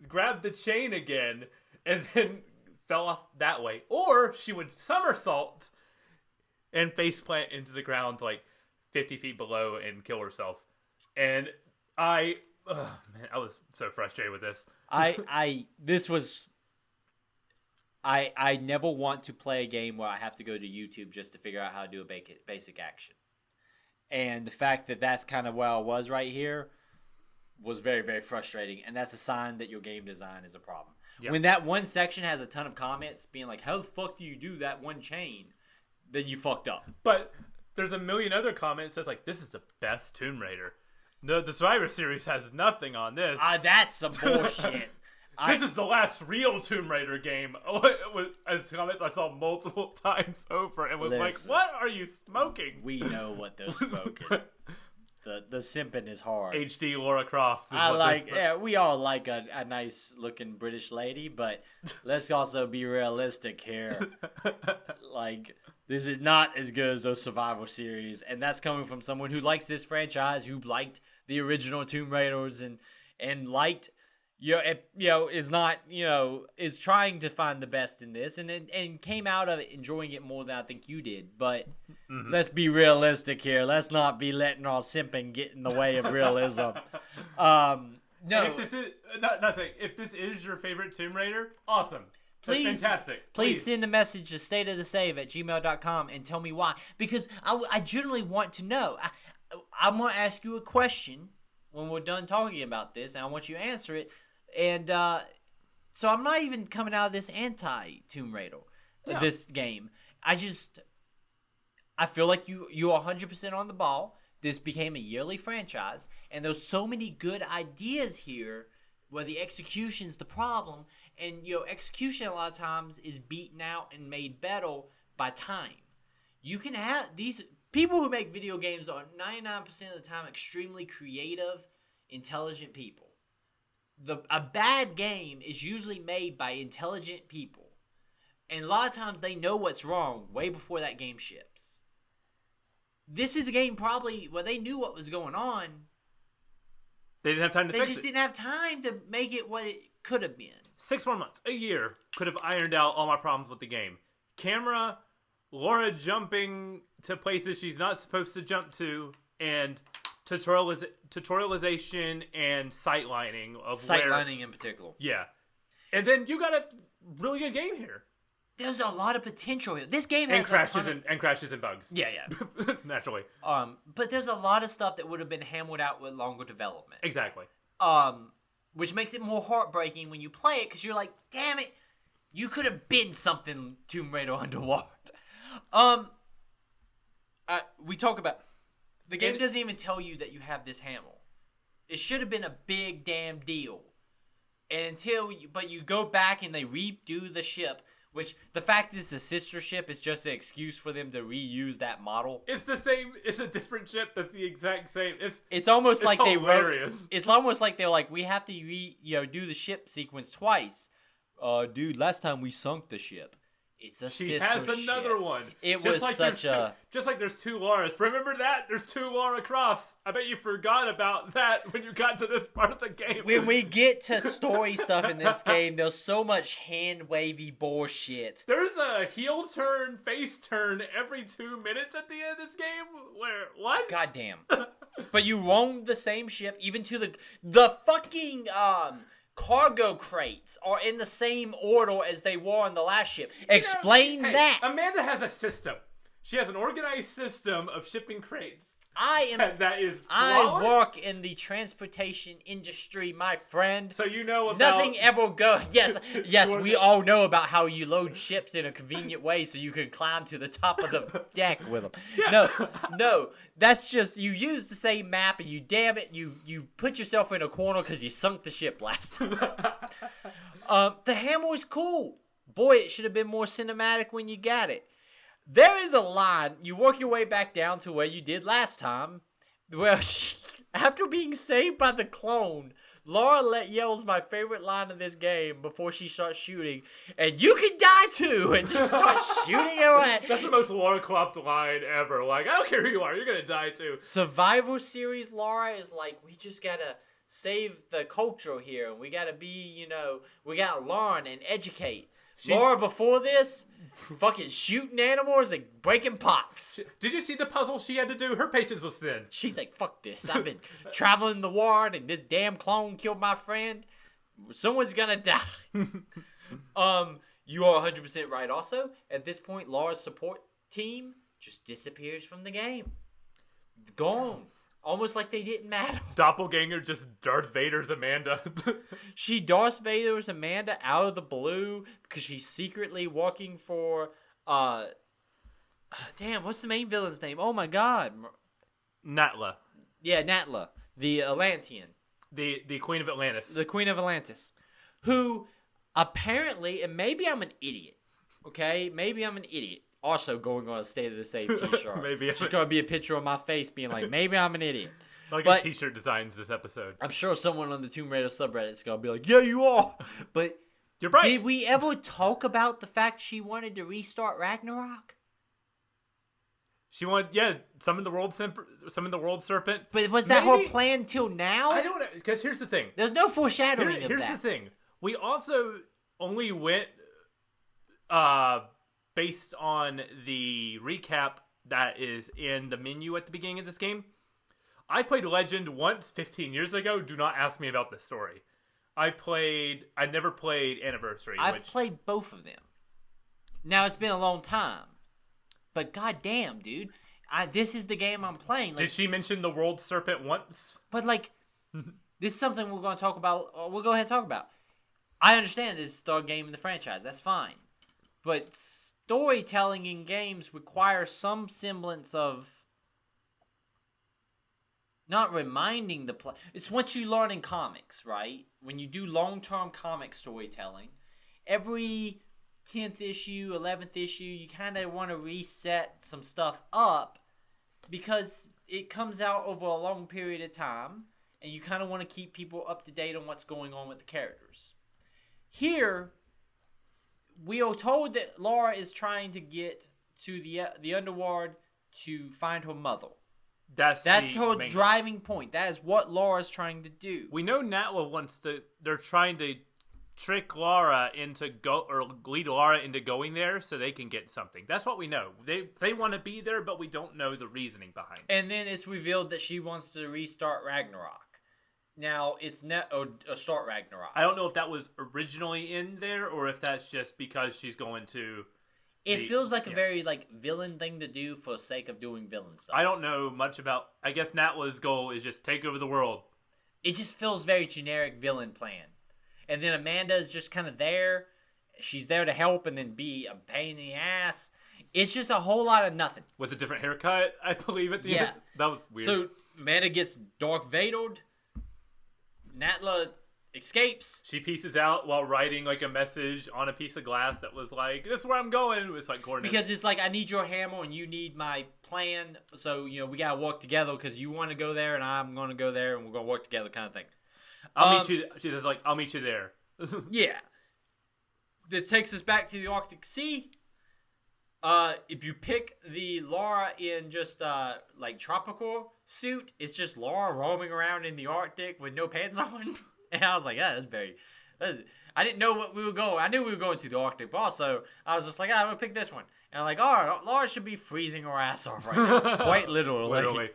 grabbed the chain again, and then fell off that way. Or she would somersault and faceplant into the ground like 50 feet below and kill herself. And I was so frustrated with this. I never want to play a game where I have to go to YouTube just to figure out how to do a basic action. And the fact that that's kind of where I was right here was very, very frustrating. And that's a sign that your game design is a problem. Yep. When that one section has a ton of comments being like, how the fuck do you do that one chain? Then you fucked up. But there's a million other comments that's like, this is the best Tomb Raider. No, the Survivor series has nothing on this. That's some bullshit. This is the last real Tomb Raider game. As comments I saw multiple times over and was like, what are you smoking? We know what they're smoking. The simping is hard. HD Lara Croft. We all like a nice looking British lady, but let's also be realistic here. Like, this is not as good as those Survival series, and that's coming from someone who likes this franchise, who liked the original Tomb Raiders and liked, is not, is trying to find the best in this and came out of it enjoying it more than I think you did. But let's be realistic here. Let's not be letting our simping get in the way of realism. No. If this is if this is your favorite Tomb Raider, awesome. That's fantastic. Please send a message to stateofthesave@gmail.com and tell me why. Because I generally want to know. I'm going to ask you a question when we're done talking about this, and I want you to answer it. And so I'm not even coming out of this anti-Tomb Raider, this game. I feel like you're 100% on the ball. This became a yearly franchise, and there's so many good ideas here where the execution's the problem. And execution a lot of times is beaten out and made better by time. You can have these people who make video games are 99% of the time extremely creative, intelligent people. A bad game is usually made by intelligent people. And a lot of times they know what's wrong way before that game ships. This is a game probably where they knew what was going on. They didn't have time to fix it. They just didn't have time to make it what it could have been. 6 more months, a year, could have ironed out all my problems with the game. Camera, Laura jumping to places she's not supposed to jump to, and tutorialization and sightlining of sightlining in particular. Yeah. And then you got a really good game here. There's a lot of potential here. This game has crashes and bugs. Yeah. Naturally. But there's a lot of stuff that would have been hammered out with longer development. Exactly. Which makes it more heartbreaking when you play it, because you're like, damn it, you could have been something Tomb Raider Underworld. We talk about the game doesn't even tell you that you have this hammer. It should have been a big damn deal. And but you go back and they redo the ship, which the fact is the sister ship is just an excuse for them to reuse that model. It's the same. It's a different ship that's the exact same. It's almost like hilarious. they wrote. It's almost like they're like, we have to do the ship sequence twice. Dude, last time we sunk the ship. It's a sister ship. She has another one. It just was like just like there's two Lauras. Remember that? There's two Lara Crofts. I bet you forgot about that when you got to this part of the game. When we get to story stuff in this game, there's so much hand-wavy bullshit. There's a heel turn, face turn every 2 minutes at the end of this game. Where, what? Goddamn. But you roam the same ship, even to the fucking, cargo crates are in the same order as they were on the last ship. Explain that. Amanda has a system. She has an organized system of shipping crates. That is flawless. I work in the transportation industry, my friend. So you know about... Nothing ever goes... Yes, we all know about how you load ships in a convenient way so you can climb to the top of the deck with them. Yeah. No, that's just... You use the same map and you put yourself in a corner because you sunk the ship last time. The hammer is cool. Boy, it should have been more cinematic when you got it. There is a line, you work your way back down to where you did last time, where after being saved by the clone, Laura yells my favorite line in this game before she starts shooting, and you can die too, and just start shooting away. That's the most Lara Croft line ever. Like, I don't care who you are, you're gonna die too. Survivor Series Laura is like, we just gotta save the culture here, and we gotta be, we gotta learn and educate. Laura before this... fucking shooting animals and breaking pots. Did you see the puzzle she had to do? Her patience was thin. She's like, fuck this. I've been traveling the world and this damn clone killed my friend. Someone's gonna die. You are 100% right also. At this point, Laura's support team just disappears from the game. Gone. Almost like they didn't matter. Doppelganger just Darth Vader's Amanda. She Darth Vader's Amanda out of the blue because she's secretly working for, damn, what's the main villain's name? Oh my god. Natla. Yeah, Natla. The Atlantean. The Queen of Atlantis. The Queen of Atlantis. Who apparently, and maybe I'm an idiot, okay? Maybe I'm an idiot. Also going on a State of the Save t-shirt. Maybe. It's just going to be a picture of my face being like, maybe I'm an idiot. A t-shirt designs this episode. I'm sure someone on the Tomb Raider subreddit is going to be like, yeah, you are. But you're right. Did we ever talk about the fact she wanted to restart Ragnarok? She wanted, summon the world serpent. But was that her plan till now? I don't know, because here's the thing. There's no foreshadowing of that. Here's the thing. We also only went, based on the recap that is in the menu at the beginning of this game. I played Legend once 15 years ago. Do not ask me about this story. I never played Anniversary. I've played both of them. Now, it's been a long time. But goddamn, dude. This is the game I'm playing. Like, did she mention the World Serpent once? But, this is something we're going to talk about. We'll go ahead and talk about. I understand this is the third game in the franchise. That's fine. But storytelling in games requires some semblance of not reminding the player. It's what you learn in comics, right? When you do long-term comic storytelling, every 10th issue, 11th issue, you kind of want to reset some stuff up because it comes out over a long period of time, and you kind of want to keep people up to date on what's going on with the characters. Here, we are told that Laura is trying to get to the Underworld to find her mother. That's her driving point. That is what Laura's trying to do. We know Natla they're trying to trick Laura lead Laura into going there so they can get something. That's what we know. They want to be there, but we don't know the reasoning behind it. And then it's revealed that she wants to restart Ragnarok. Now, it's start Ragnarok. I don't know if that was originally in there or if that's just because she's going to... It feels like a very villain thing to do for the sake of doing villain stuff. I don't know much about... I guess Natla's goal is just take over the world. It just feels very generic villain plan. And then Amanda is just kind of there. She's there to help and then be a pain in the ass. It's just a whole lot of nothing. With a different haircut, I believe, at the end. That was weird. So, Amanda gets Darth Vadered. Natla escapes. She pieces out while writing a message on a piece of glass that was like, this is where I'm going. It was coordinates. Because it's I need your hammer and you need my plan. So, we got to work together because you want to go there and I'm going to go there and we're going to work together kind of thing. I'll meet you. She says, I'll meet you there. Yeah. This takes us back to the Arctic Sea. If you pick the Laura in just, tropical suit, it's just Laura roaming around in the Arctic with no pants on. And I was like, that's I didn't know what we were going. I knew we were going to the Arctic, but also, I was just like, I'm going to pick this one. And I'm like, Laura should be freezing her ass off right now. Quite literally. Literally.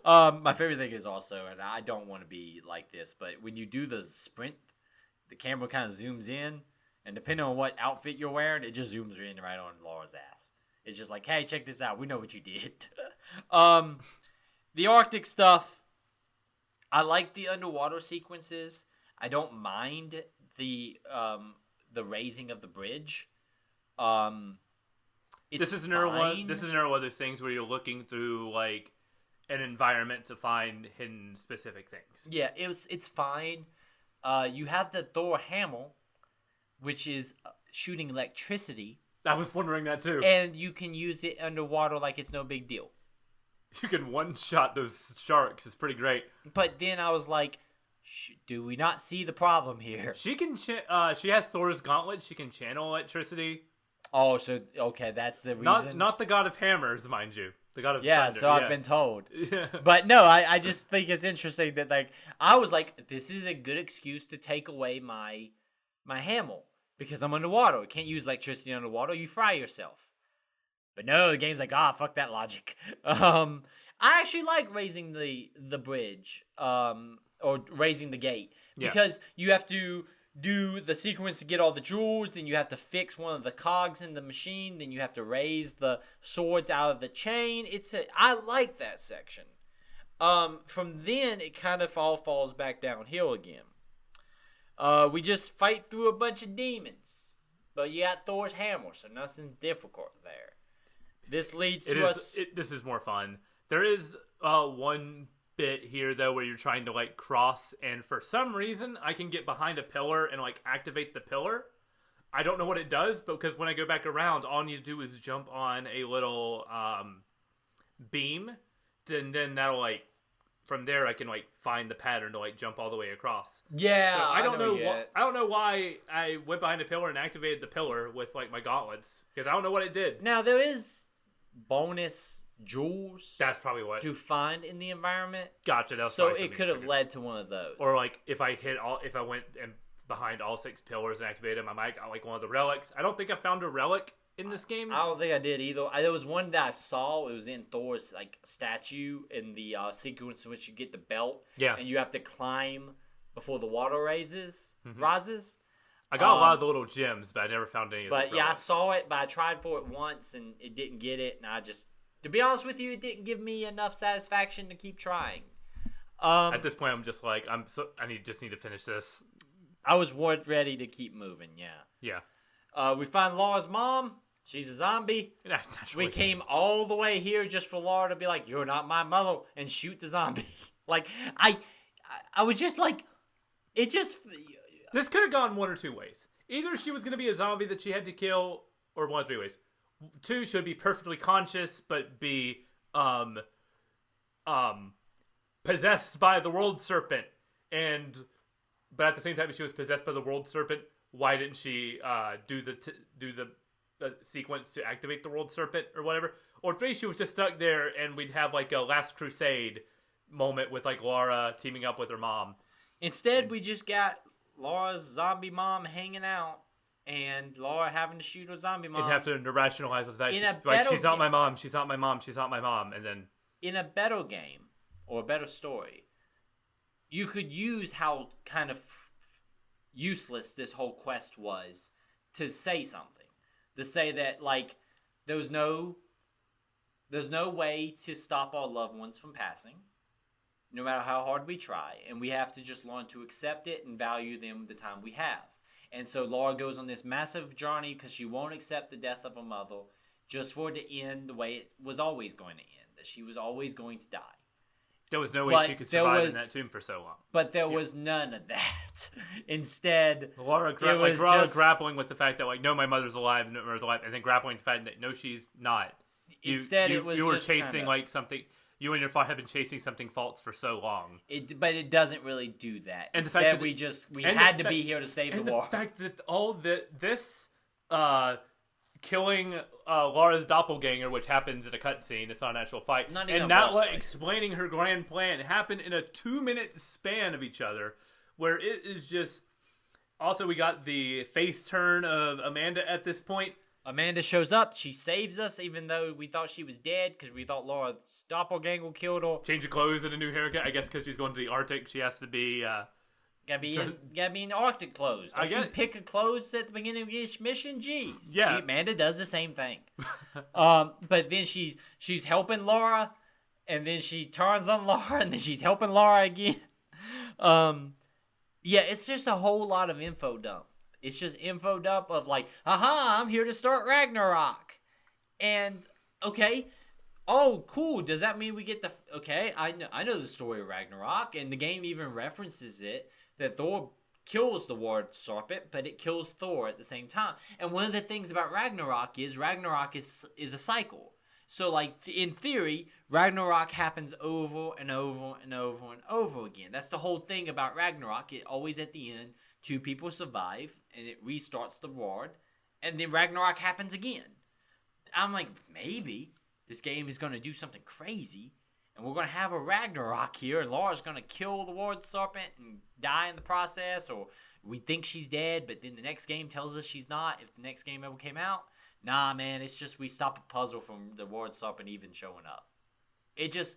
My favorite thing is also, and I don't want to be like this, but when you do the sprint, the camera kind of zooms in, and depending on what outfit you're wearing, it just zooms in right on Laura's ass. It's just like, hey, check this out. We know what you did. The Arctic stuff, I like the underwater sequences. I don't mind the raising of the bridge. This is another one of those things where you're looking through like an environment to find hidden specific things. Yeah, it's fine. You have the Thor hammer, which is shooting electricity. I was wondering that too. And you can use it underwater like it's no big deal. You can one-shot those sharks. It's pretty great. But then I was like, do we not see the problem here? She can. She has Thor's gauntlet. She can channel electricity. Oh, so okay, that's the reason. Not the god of hammers, mind you. The god of thunder. So I've been told. Yeah. But no, I just think it's interesting that like I was like, this is a good excuse to take away my hammer because I'm underwater. I can't use electricity underwater. You fry yourself. But no, the game's like, fuck that logic. I actually like raising the bridge, or raising the gate because you have to do the sequence to get all the jewels, then you have to fix one of the cogs in the machine, then you have to raise the swords out of the chain. I like that section. From then, it kind of all falls back downhill again. We just fight through a bunch of demons, but you got Thor's hammer, so nothing difficult there. This leads to us. This is more fun. There is one bit here though where you're trying to like cross, and for some reason I can get behind a pillar and like activate the pillar. I don't know what it does, but because when I go back around, all I need to do is jump on a little beam, and then that'll like from there I can like find the pattern to like jump all the way across. Yeah, so I don't know why I went behind a pillar and activated the pillar with like my gauntlets because I don't know what it did. Now there is bonus jewels. That's probably what to find in the environment. Gotcha. So it could have led to one of those. Or like if I went and behind all 6 pillars and activated them, I might got like one of the relics. I don't think I found a relic in this game. I don't think I did either. There was one that I saw. It was in Thor's like statue in the sequence in which you get the belt. Yeah. And you have to climb before the water rises. Rises. I got a lot of the little gems, but I never found any of them. But yeah, I saw it, but I tried for it once and it didn't get it, and I just, to be honest with you, it didn't give me enough satisfaction to keep trying. At this point, I'm just like, just need to finish this. I was ready to keep moving. Yeah. We find Laura's mom. She's a zombie. We came all the way here just for Laura to be like, "You're not my mother," and shoot the zombie. Like I was just like, it just. This could have gone one or two ways. Either she was going to be a zombie that she had to kill, or one of 3 ways. 2, she would be perfectly conscious, but be possessed by the world serpent. But at the same time, if she was possessed by the world serpent, why didn't she do the sequence to activate the world serpent or whatever? Or 3, she was just stuck there, and we'd have like a Last Crusade moment with like Laura teaming up with her mom. Instead, we just got Laura's zombie mom hanging out, and Laura having to shoot her zombie mom. And have to rationalize the fact like, she's not my mom, she's not my mom, she's not my mom, and then... In a better game, or a better story, you could use how kind of useless this whole quest was to say something. To say that, like, there's no way to stop our loved ones from passing, no matter how hard we try, and we have to just learn to accept it and value them the time we have. And so Laura goes on this massive journey because she won't accept the death of her mother, just for it to end the way it was always going to end, that she was always going to die. There was no way she could survive in that tomb for so long. But there was none of that. Instead, Laura grappling with the fact that, like, no, my mother's alive, and then grappling with the fact that, no, she's not. You were chasing, like, something... You and your father have been chasing something false for so long. But it doesn't really do that. And instead, we had to be here to save the war. And the fact that this killing Laura's doppelganger, which happens in a cutscene, it's not an actual fight, and not explaining her grand plan, happened in a 2-minute span of each other, where it is just... Also, we got the face turn of Amanda at this point. Amanda shows up. She saves us, even though we thought she was dead, because we thought Laura's doppelganger killed her. Change of clothes and a new haircut. I guess because she's going to the Arctic, she has to be... Gotta be in Arctic clothes. Don't you pick a clothes at the beginning of each mission? Jeez. Yeah. Amanda does the same thing. But then she's helping Laura, and then she turns on Lara, and then she's helping Lara again. Yeah, it's just a whole lot of info dump. It's just info dump of like, aha, I'm here to start Ragnarok. And, okay, oh, cool. Does that mean we get the... Okay, I know the story of Ragnarok, and the game even references it, that Thor kills the War Serpent, but it kills Thor at the same time. And one of the things about Ragnarok is a cycle. So, like, in theory, Ragnarok happens over and over and over and over again. That's the whole thing about Ragnarok. It always, at the end, 2 people survive, and it restarts the world, and then Ragnarok happens again. I'm like, maybe this game is going to do something crazy, and we're going to have a Ragnarok here, and Lara's going to kill the War Serpent and die in the process, or we think she's dead, but then the next game tells us she's not, if the next game ever came out. Nah, man, it's just we stop a puzzle from the War Serpent even showing up. It's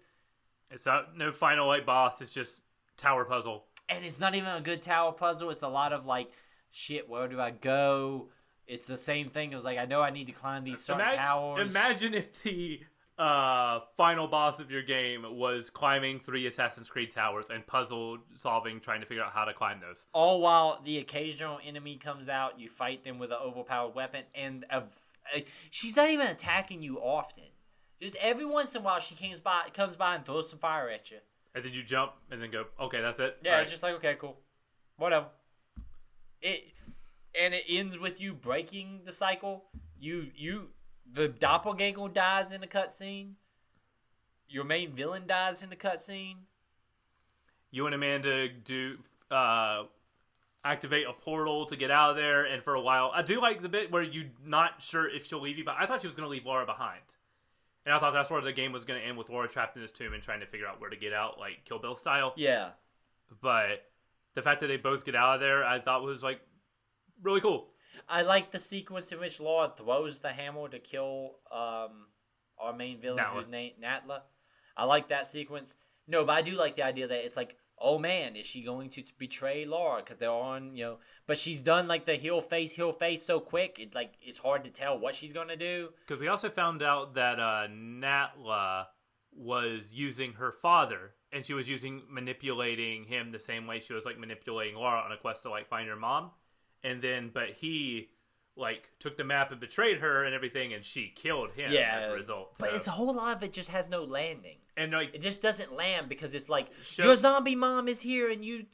not no final like boss. It's just tower puzzle, and it's not even a good tower puzzle. It's a lot of like, shit. Where do I go? It's the same thing. It was like, I know I need to climb these certain towers. Imagine if the final boss of your game was climbing 3 Assassin's Creed towers and puzzle solving, trying to figure out how to climb those. All while the occasional enemy comes out, you fight them with an overpowered weapon, and she's not even attacking you often. Just every once in a while, she comes by and throws some fire at you. And then you jump and then go, okay, that's it. Yeah, it's just like, okay, cool, whatever. It ends with you breaking the cycle. The doppelganger dies in the cutscene. Your main villain dies in the cutscene. You and Amanda do activate a portal to get out of there, and for a while, I do like the bit where you're not sure if she'll leave you, but I thought she was going to leave Lara behind. And I thought that's where the game was going to end, with Lara trapped in this tomb and trying to figure out where to get out, like Kill Bill style. Yeah. But the fact that they both get out of there, I thought was like really cool. I like the sequence in which Lara throws the hammer to kill our main villain, who's named Natla. I like that sequence. No, but I do like the idea that it's like, oh man, is she going to betray Lara? Because they're on, but she's done like the heel face so quick. It's hard to tell what she's gonna do. Because we also found out that Natla was using her father, and she was manipulating him the same way she was like manipulating Lara on a quest to like find her mom. And then, but he like took the map and betrayed her and everything, and she killed him as a result. But it's a whole lot of it just has no landing, and like it just doesn't land because it's like your zombie mom is here, and you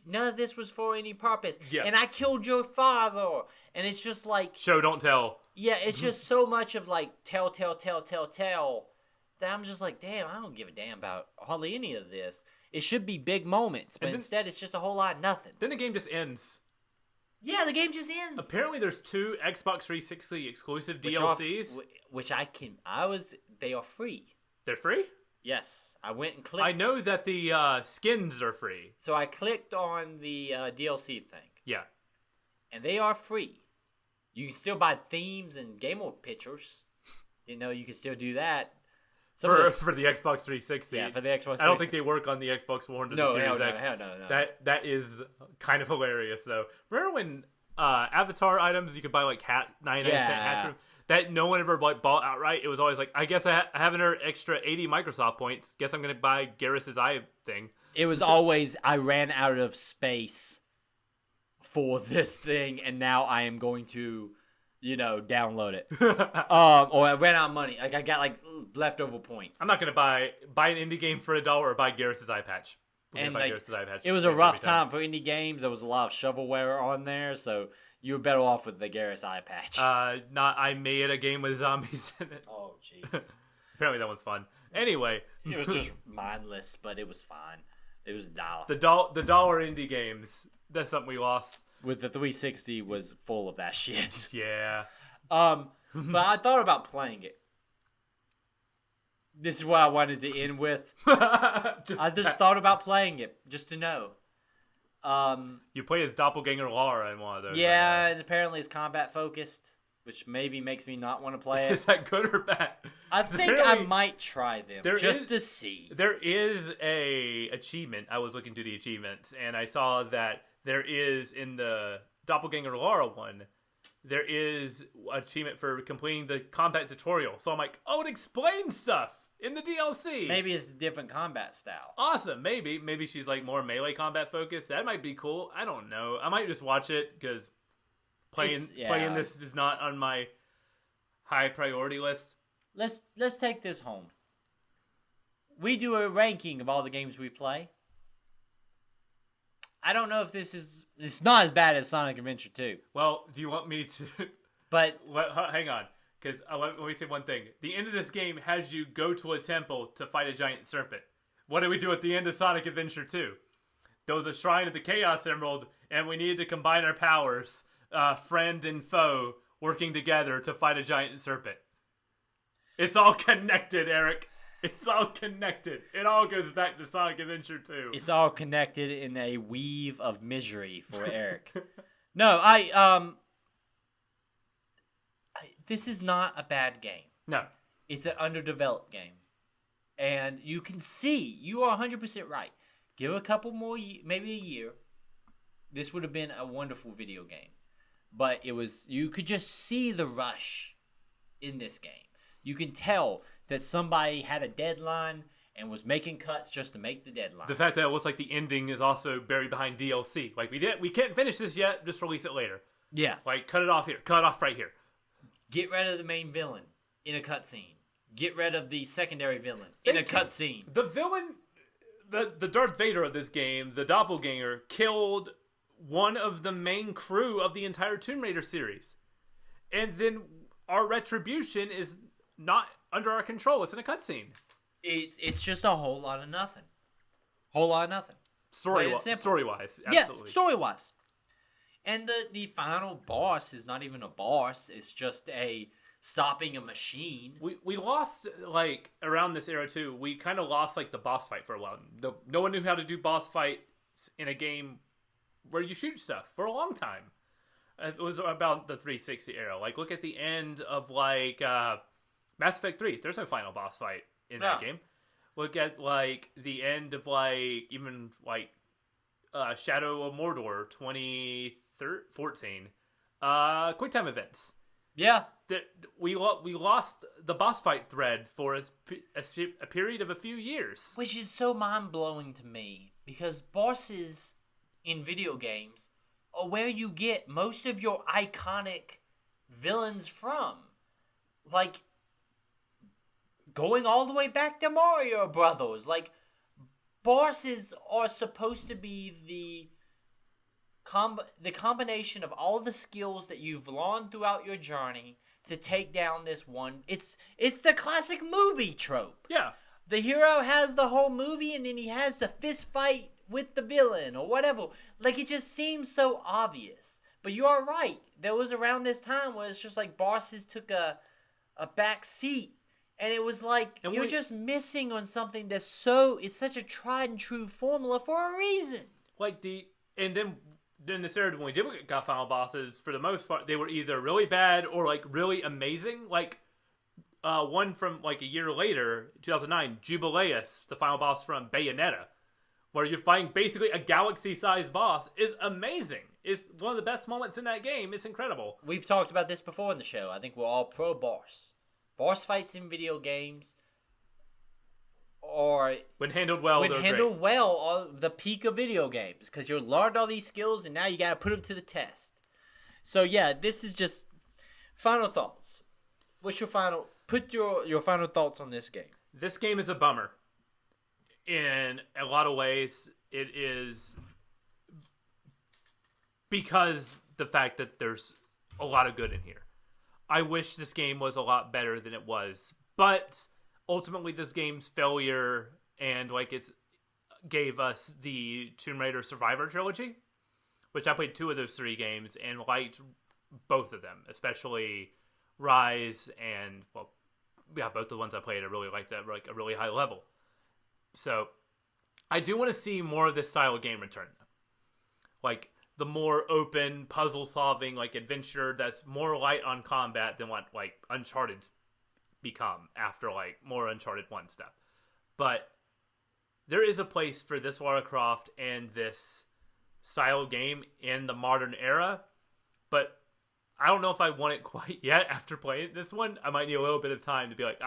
none of this was for any purpose. Yeah. And I killed your father, and it's just like show don't tell. Yeah, it's just so much of like tell that I'm just like, damn, I don't give a damn about hardly any of this. It should be big moments, but instead it's just a whole lot of nothing. Then the game just ends. Yeah, the game just ends. Apparently, there's 2 Xbox 360 exclusive DLCs. They are free. They're free? Yes. I went and clicked. I know that the skins are free. So I clicked on the DLC thing. Yeah. And they are free. You can still buy themes and game mode pictures. Didn't know you could still do that. For the Xbox 360. Yeah, for the Xbox 360. I don't think they work on the Xbox One or the Series X. No. That is kind of hilarious, though. Remember when Avatar items, you could buy like 99-cent hats from? That no one ever like bought outright. It was always like, I guess I have an extra 80 Microsoft points. Guess I'm going to buy Garrus's eye thing. It was always, I ran out of space for this thing, and now I am going to... download it. Or I ran out of money. Like I got like leftover points. I'm not gonna buy an indie game for $1 or buy Garrus's eye patch. And like, it was a rough time for indie games. There was a lot of shovelware on there, so you were better off with the Garrus eye patch. I made a game with zombies in it. Oh jeez. Apparently that one's fun. Anyway, it was just mindless, but it was fine. It was $1. The dollar indie games. That's something we lost. With the 360 was full of that shit. Yeah. But I thought about playing it. This is what I wanted to end with. I just thought about playing it, just to know. You play as Doppelganger Lara in one of those. Yeah, and apparently it's combat focused, which maybe makes me not want to play it. Is that good or bad? I think I might try them to see. There is a achievement. I was looking through the achievements, and I saw that there is, in the Doppelganger Lara one, there is achievement for completing the combat tutorial. So I'm like, oh, it explains stuff. in the DLC. Maybe it's a different combat style. Awesome. Maybe she's like more melee combat focused. That might be cool. I don't know. I might just watch it because playing this is not on my high priority list. Let's take this home. We do a ranking of all the games we play. I don't know if it's not as bad as Sonic Adventure 2. Well, do you want me to? But hang on. Because let me say one thing. The end of this game has you go to a temple to fight a giant serpent. What do we do at the end of Sonic Adventure 2? There was a shrine of the Chaos Emerald, and we needed to combine our powers, friend and foe, working together to fight a giant serpent. It's all connected, Eric. It's all connected. It all goes back to Sonic Adventure 2. It's all connected in a weave of misery for Eric. No, this is not a bad game. No. It's an underdeveloped game. And you can see, you are 100% right. Give a couple more, maybe a year. This would have been a wonderful video game. But you could just see the rush in this game. You can tell that somebody had a deadline and was making cuts just to make the deadline. The fact that it looks like the ending is also buried behind DLC. Like, we can't finish this yet, just release it later. Yes. Like, cut it off here. Cut it off right here. Get rid of the main villain in a cutscene. Get rid of the secondary villain in a cutscene. The villain, the Darth Vader of this game, the doppelganger, killed one of the main crew of the entire Tomb Raider series. And then our retribution is not under our control. It's in a cutscene. It's just a whole lot of nothing. Whole lot of nothing. Story-wise, absolutely. Yeah, story-wise. And the final boss is not even a boss. It's just stopping a machine. We lost, like, around this era, too. We kind of lost, like, the boss fight for a while. No one knew how to do boss fights in a game where you shoot stuff for a long time. It was about the 360 era. Like, look at the end of, like, Mass Effect 3. There's no final boss fight in that game. Look at, like, the end of, like, even, like, Shadow of Mordor 2014. QuickTime events. Yeah. We lost the boss fight thread for a period of a few years. Which is so mind-blowing to me. Because bosses in video games are where you get most of your iconic villains from. Like, going all the way back to Mario Brothers. Like, bosses are supposed to be the combination of all the skills that you've learned throughout your journey to take down this one. It's the classic movie trope. Yeah. The hero has the whole movie and then he has the fist fight with the villain or whatever. Like, it just seems so obvious. But you are right. There was around this time where it's just like bosses took a back seat. And it was like, you're just missing on something it's such a tried and true formula for a reason. Like, and then in this era, when we did get final bosses, for the most part, they were either really bad or, like, really amazing. Like, one from, like, a year later, 2009, Jubileus, the final boss from Bayonetta, where you're fighting basically a galaxy-sized boss, is amazing. It's one of the best moments in that game. It's incredible. We've talked about this before in the show. I think we're all pro-boss. Boss fights in video games are, when handled well, are the peak of video games, because you learned all these skills and now you got to put them to the test. So yeah, this is just final thoughts. What's your final? Put your final thoughts on this game. This game is a bummer. In a lot of ways, it is because the fact that there's a lot of good in here. I wish this game was a lot better than it was, but ultimately this game's failure and, like, it gave us the Tomb Raider Survivor trilogy, which I played 2 of those 3 games and liked both of them, especially Rise and, well, yeah, both the ones I played I really liked at, like, a really high level. So I do want to see more of this style of game return, like the more open puzzle solving, like, adventure that's more light on combat than what, like, Uncharted's become after, like, more Uncharted 1 stuff. But there is a place for this Lara Croft and this style game in the modern era, but I don't know if I want it quite yet after playing this one. I might need a little bit of time to be like,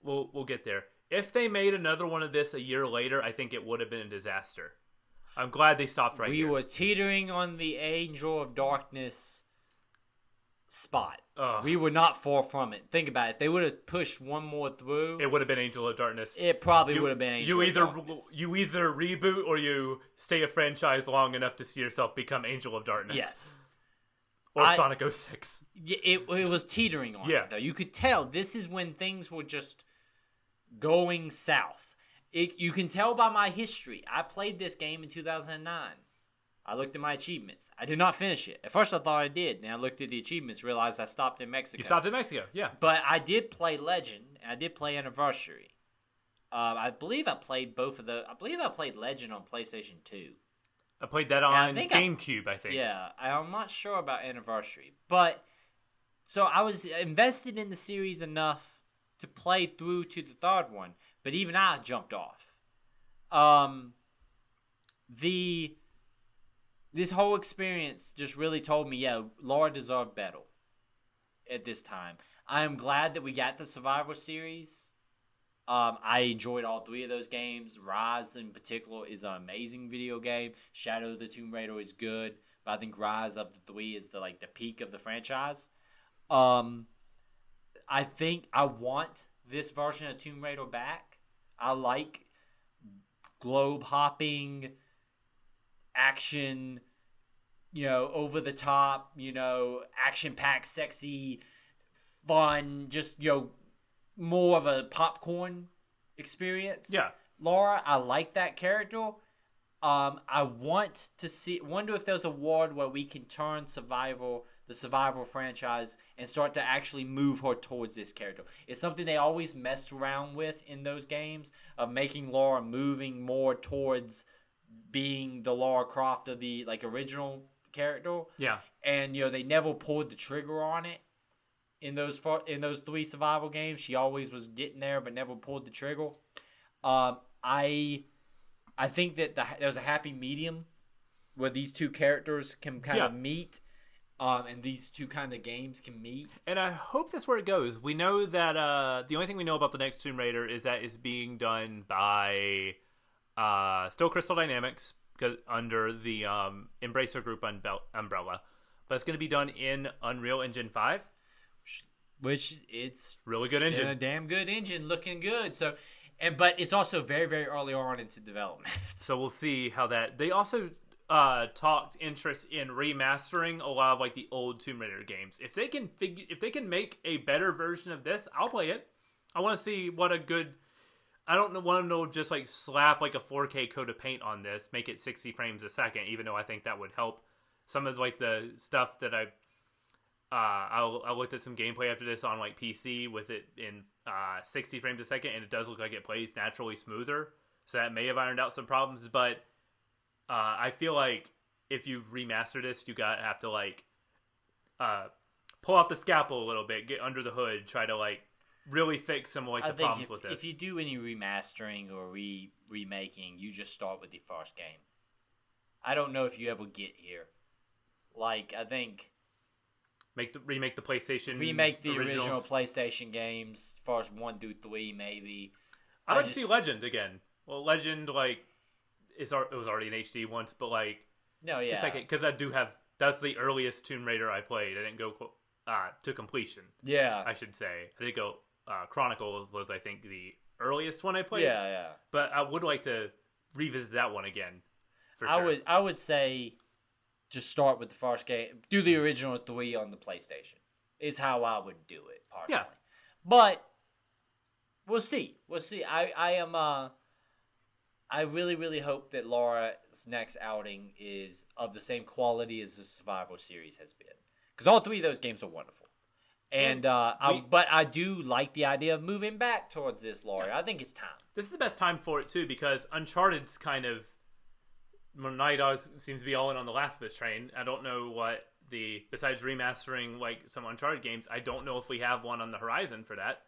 we'll get there. If they made another one of this a year later, I think it would have been a disaster. I'm glad they stopped right here. We were teetering on the Angel of Darkness spot. We were not far from it. Think about it. If they would have pushed one more through, it would have been Angel of Darkness. It probably would have been Angel of Darkness. You either reboot or you stay a franchise long enough to see yourself become Angel of Darkness. Yes. Or Sonic 06. It was teetering on it, though. You could tell this is when things were just going south. You can tell by my history. I played this game in 2009. I looked at my achievements. I did not finish it. At first I thought I did. Then I looked at the achievements, realized I stopped in Mexico. You stopped in Mexico, yeah. But I did play Legend, and I did play Anniversary. I believe I played both of the. I believe I played Legend on PlayStation 2. I played that on GameCube, I think. Yeah, I'm not sure about Anniversary. But, so I was invested in the series enough to play through to the third one. But even I jumped off. This whole experience just really told me, yeah, Laura deserved better at this time. I am glad that we got the Survivor series. I enjoyed all three of those games. Rise, in particular, is an amazing video game. Shadow of the Tomb Raider is good, but I think Rise of the three is the peak of the franchise. I think I want this version of Tomb Raider back. I like globe hopping, action, over the top, action packed, sexy, fun, just, more of a popcorn experience. Yeah. Laura, I like that character. I wonder if there's a world where we can turn the Survival franchise, and start to actually move her towards this character. It's something they always messed around with in those games, of making Laura moving more towards being the Lara Croft of the original character. Yeah. And they never pulled the trigger on it in those three Survival games. She always was getting there but never pulled the trigger. I think that there's a happy medium where these two characters can kind of meet. And these two kind of games can meet. And I hope that's where it goes. We know that the only thing we know about the next Tomb Raider is that it's being done by still Crystal Dynamics, under the Embracer Group umbrella. But it's going to be done in Unreal Engine 5. Which it's really good engine. A damn good engine, looking good. So, but it's also very, very early on into development. So we'll see how that... They also... talked interest in remastering a lot of the old Tomb Raider games. If they can make a better version of this, I'll play it. I want to see what a good. I don't want them to just slap a 4K coat of paint on this, make it 60 frames a second. Even though I think that would help some of the stuff that I looked at some gameplay after this on PC with it in 60 frames a second, and it does look like it plays naturally smoother. So that may have ironed out some problems, but. I feel like if you remaster this, you have to pull out the scalpel a little bit, get under the hood, try to really fix some the problems with this. If you do any remastering or remaking, you just start with the first game. I don't know if you ever get here. I think remake the PlayStation, remake the original PlayStation games, first 1 through 3 maybe. I'd like to see Legend again. Well, Legend it was already in HD once, but no, yeah, just because I do have that's the earliest Tomb Raider I played. I didn't go to completion. Yeah, I should say I didn't go. Chronicle was I think the earliest one I played. Yeah. But I would like to revisit that one again. For sure. I would say just start with the first game. Do the original 3 on the PlayStation. Is how I would do it personally. Yeah, but we'll see. I really, really hope that Laura's next outing is of the same quality as the Survival series has been. Because all 3 of those games are wonderful. And but I do like the idea of moving back towards this, Laura. Yeah. I think it's time. This is the best time for it, too, because Uncharted's kind of... Naughty Dog seems to be all in on the Last of Us train. I don't know what besides remastering some Uncharted games, I don't know if we have one on the horizon for that.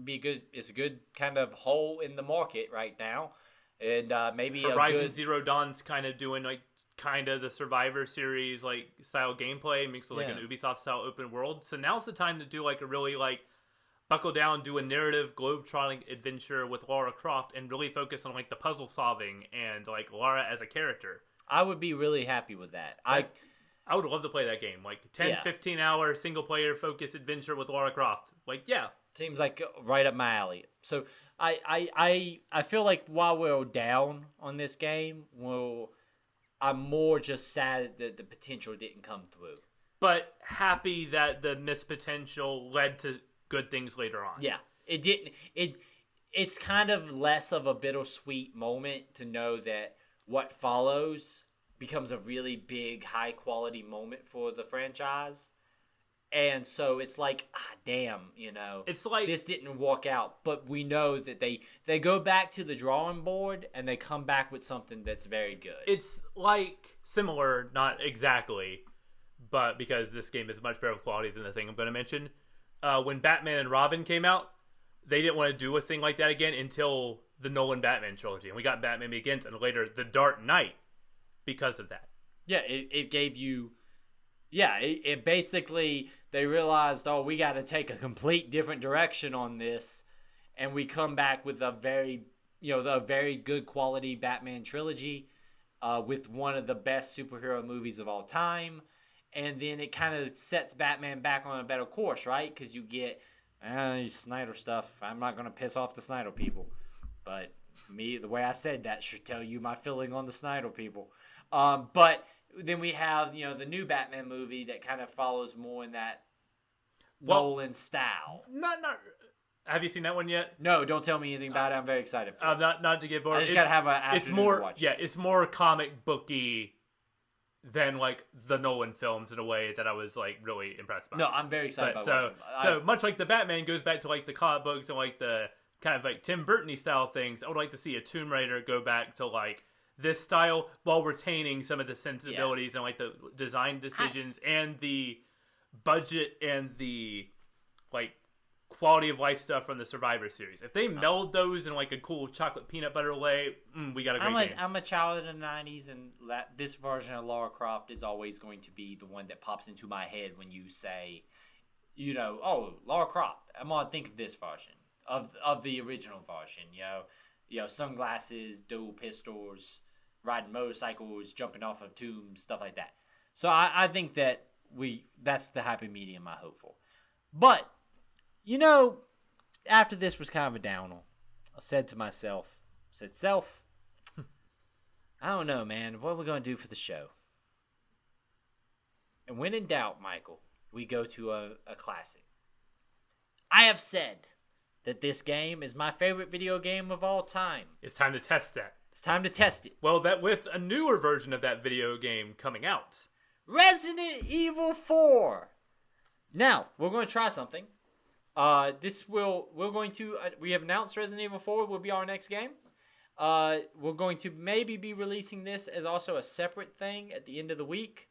It's a good kind of hole in the market right now. And maybe Horizon Zero Dawn's kind of doing the Survivor series style gameplay mixed with an Ubisoft style open world. So now's the time to do a really buckle down, do a narrative globe-trotting adventure with Lara Croft, and really focus on like the puzzle solving and like Lara as a character. I would be really happy with that. I would love to play that game. Like 15 hour single player focused adventure with Lara Croft. Like, yeah. Seems like right up my alley. So I feel like while we're down on this game, I'm more just sad that the potential didn't come through. But happy that the missed potential led to good things later on. Yeah. It didn't. It's kind of less of a bittersweet moment to know that what follows becomes a really big, high-quality moment for the franchise. And so it's like, damn, it's like this didn't work out. But we know that they go back to the drawing board and they come back with something that's very good. It's like similar, not exactly, but because this game is much better quality than the thing I'm going to mention. When Batman and Robin came out, they didn't want to do a thing like that again until the Nolan Batman trilogy. And we got Batman Begins and later The Dark Knight because of that. Yeah, it gave you... Yeah, it basically... They realized, we got to take a complete different direction on this. And we come back with a very good quality Batman trilogy with one of the best superhero movies of all time. And then it kind of sets Batman back on a better course, right? Because you get Snyder stuff. I'm not going to piss off the Snyder people. But the way I said that should tell you my feeling on the Snyder people. But then we have, the new Batman movie that kind of follows more in that Nolan style. Not. Have you seen that one yet? No, don't tell me anything about it. I'm very excited for it. Not to get bored. I just got to have an afternoon to watch it. Yeah, it's more comic booky than like the Nolan films in a way that I was like really impressed by. No, I'm very excited about watching it. So much like the Batman goes back to like the comic books and like the kind of like Tim Burton-y style things, I would like to see a Tomb Raider go back to like this style while retaining some of the sensibilities and like the design decisions and the budget and the like quality of life stuff from the Survivor series. If they meld those in like a cool chocolate peanut butter way, we got a great game. I'm a child of the 90s, and this version of Lara Croft is always going to be the one that pops into my head when you say, Lara Croft. I'm going to think of this version of the original version, sunglasses, dual pistols, riding motorcycles, jumping off of tombs, stuff like that. So I think that that's the happy medium I hope for. But, after this was kind of a downer, I said to myself, self, I don't know, man, what are we going to do for the show? And when in doubt, Michael, we go to a classic. I have said that this game is my favorite video game of all time. It's time to test that. It's time to test it. Well, that with a newer version of that video game coming out. Resident Evil 4. Now, we're going to try something. We have announced Resident Evil 4 will be our next game. We're going to maybe be releasing this as also a separate thing at the end of the week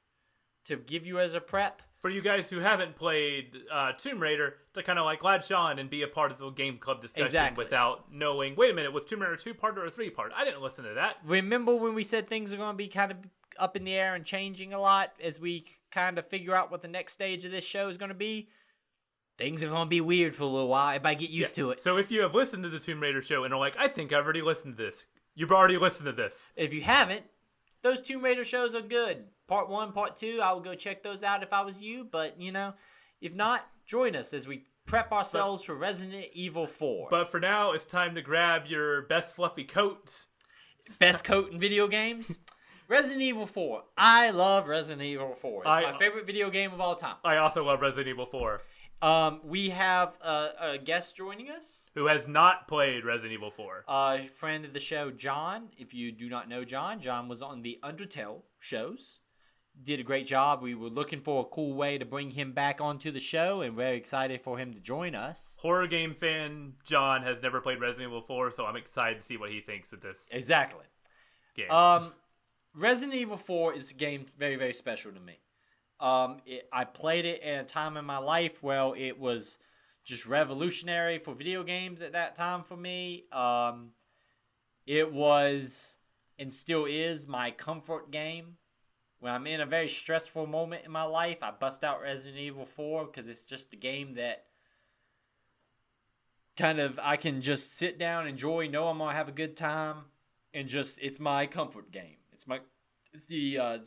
to give you as a prep. For you guys who haven't played Tomb Raider, to kind of like latch on and be a part of the game club discussion without knowing, wait a minute, was Tomb Raider 2-part or a 3-part? I didn't listen to that. Remember when we said things are going to be kind of up in the air and changing a lot as we kind of figure out what the next stage of this show is going to be? Things are going to be weird for a little while. Everybody get used to it. So if you have listened to the Tomb Raider show and are like, I think I've already listened to this. You've already listened to this. If you haven't, those Tomb Raider shows are good. Part 1, Part 2, I would go check those out if I was you. But, if not, join us as we prep ourselves for Resident Evil 4. But for now, it's time to grab your best fluffy coats. Best coat in video games? Resident Evil 4. I love Resident Evil 4. It's my favorite video game of all time. I also love Resident Evil 4. We have a guest joining us who has not played Resident Evil 4. A friend of the show, John. If you do not know John was on the Undertale shows. Did a great job. We were looking for a cool way to bring him back onto the show, and very excited for him to join us. Horror game fan John has never played Resident Evil 4, so I'm excited to see what he thinks of this. Exactly. Game. Resident Evil 4 is a game very, very special to me. I played it at a time in my life where it was just revolutionary for video games at that time for me. It was and still is my comfort game. When I'm in a very stressful moment in my life, I bust out Resident Evil 4 because it's just the game that I can just sit down, enjoy, know I'm gonna have a good time, and it's my comfort game. It's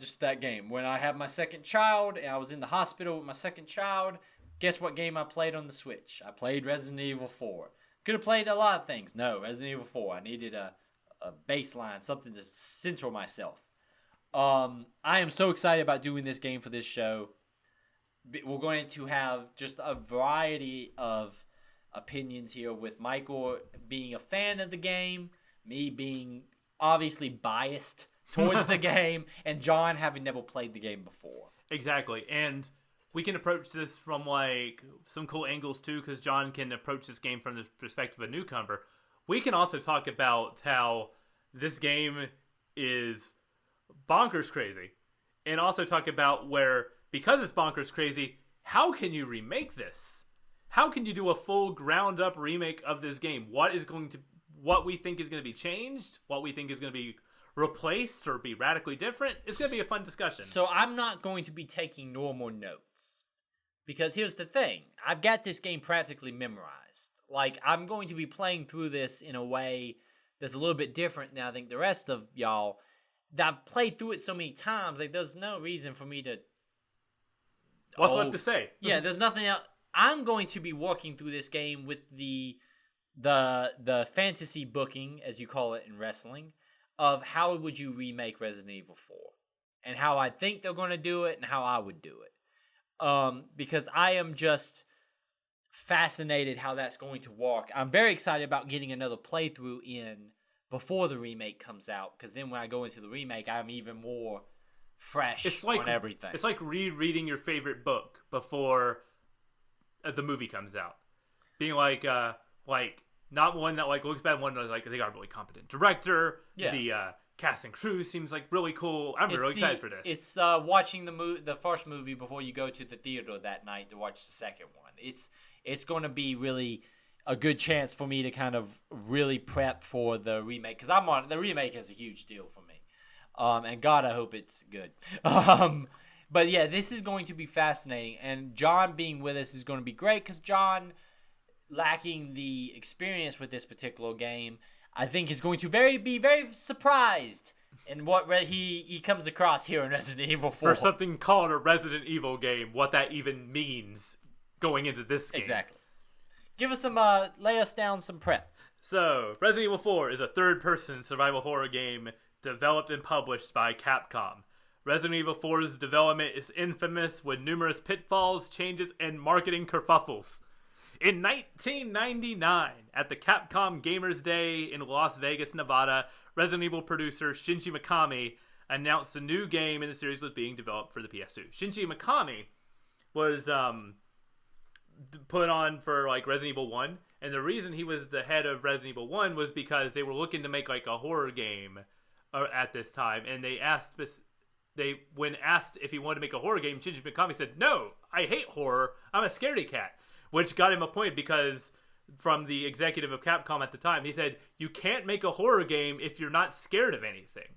just that game. When I have my second child and I was in the hospital with my second child, guess what game I played on the Switch? I played Resident Evil 4. Could have played a lot of things. No, Resident Evil 4. I needed a baseline, something to center myself. I am so excited about doing this game for this show. We're going to have just a variety of opinions here, with Michael being a fan of the game, me being obviously biased towards the game, and John having never played the game before. Exactly. And we can approach this from like some cool angles too, because John can approach this game from the perspective of a newcomer. We can also talk about how this game is bonkers crazy, and also talk about where, because it's bonkers crazy, how can you remake this? How can you do a full ground up remake of this game? What we think is going to be changed, what we think is going to be replaced or be radically different. It's going to be a fun discussion. So I'm not going to be taking normal notes, because here's the thing. I've got this game practically memorized. Like, I'm going to be playing through this in a way that's a little bit different than I think the rest of y'all. I've played through it so many times, like, there's no reason for me to... What's left to say? Yeah, there's nothing else. I'm going to be working through this game with the fantasy booking, as you call it in wrestling, of how would you remake Resident Evil 4, and how I think they're going to do it, and how I would do it. Because I am just fascinated how that's going to work. I'm very excited about getting another playthrough in before the remake comes out, because then when I go into the remake, I'm even more fresh on everything. It's like rereading your favorite book before the movie comes out. Being like not one that like looks bad, one that like they got a really competent director. Yeah. The cast and crew seems like really cool. I'm really excited for this. It's watching the first movie before you go to the theater that night to watch the second one. It's going to be really a good chance for me to kind of really prep for the remake, because the remake is a huge deal for me. And God, I hope it's good. But yeah, this is going to be fascinating, and John being with us is going to be great, because John, lacking the experience with this particular game, I think is going to be very surprised in what he comes across here in Resident Evil 4. For something called a Resident Evil game, what that even means going into this game. Exactly. Give us lay us down some prep. So, Resident Evil 4 is a third-person survival horror game developed and published by Capcom. Resident Evil 4's development is infamous with numerous pitfalls, changes, and marketing kerfuffles. In 1999, at the Capcom Gamers Day in Las Vegas, Nevada, Resident Evil producer Shinji Mikami announced a new game in the series was being developed for the PS2. Shinji Mikami was put on for like Resident Evil 1, and the reason he was the head of Resident Evil 1 was because they were looking to make like a horror game at this time, and when asked if he wanted to make a horror game, Shinji Mikami said, "No, I hate horror. I'm a scaredy cat." Which got him a point, because from the executive of Capcom at the time, he said, you can't make a horror game if you're not scared of anything.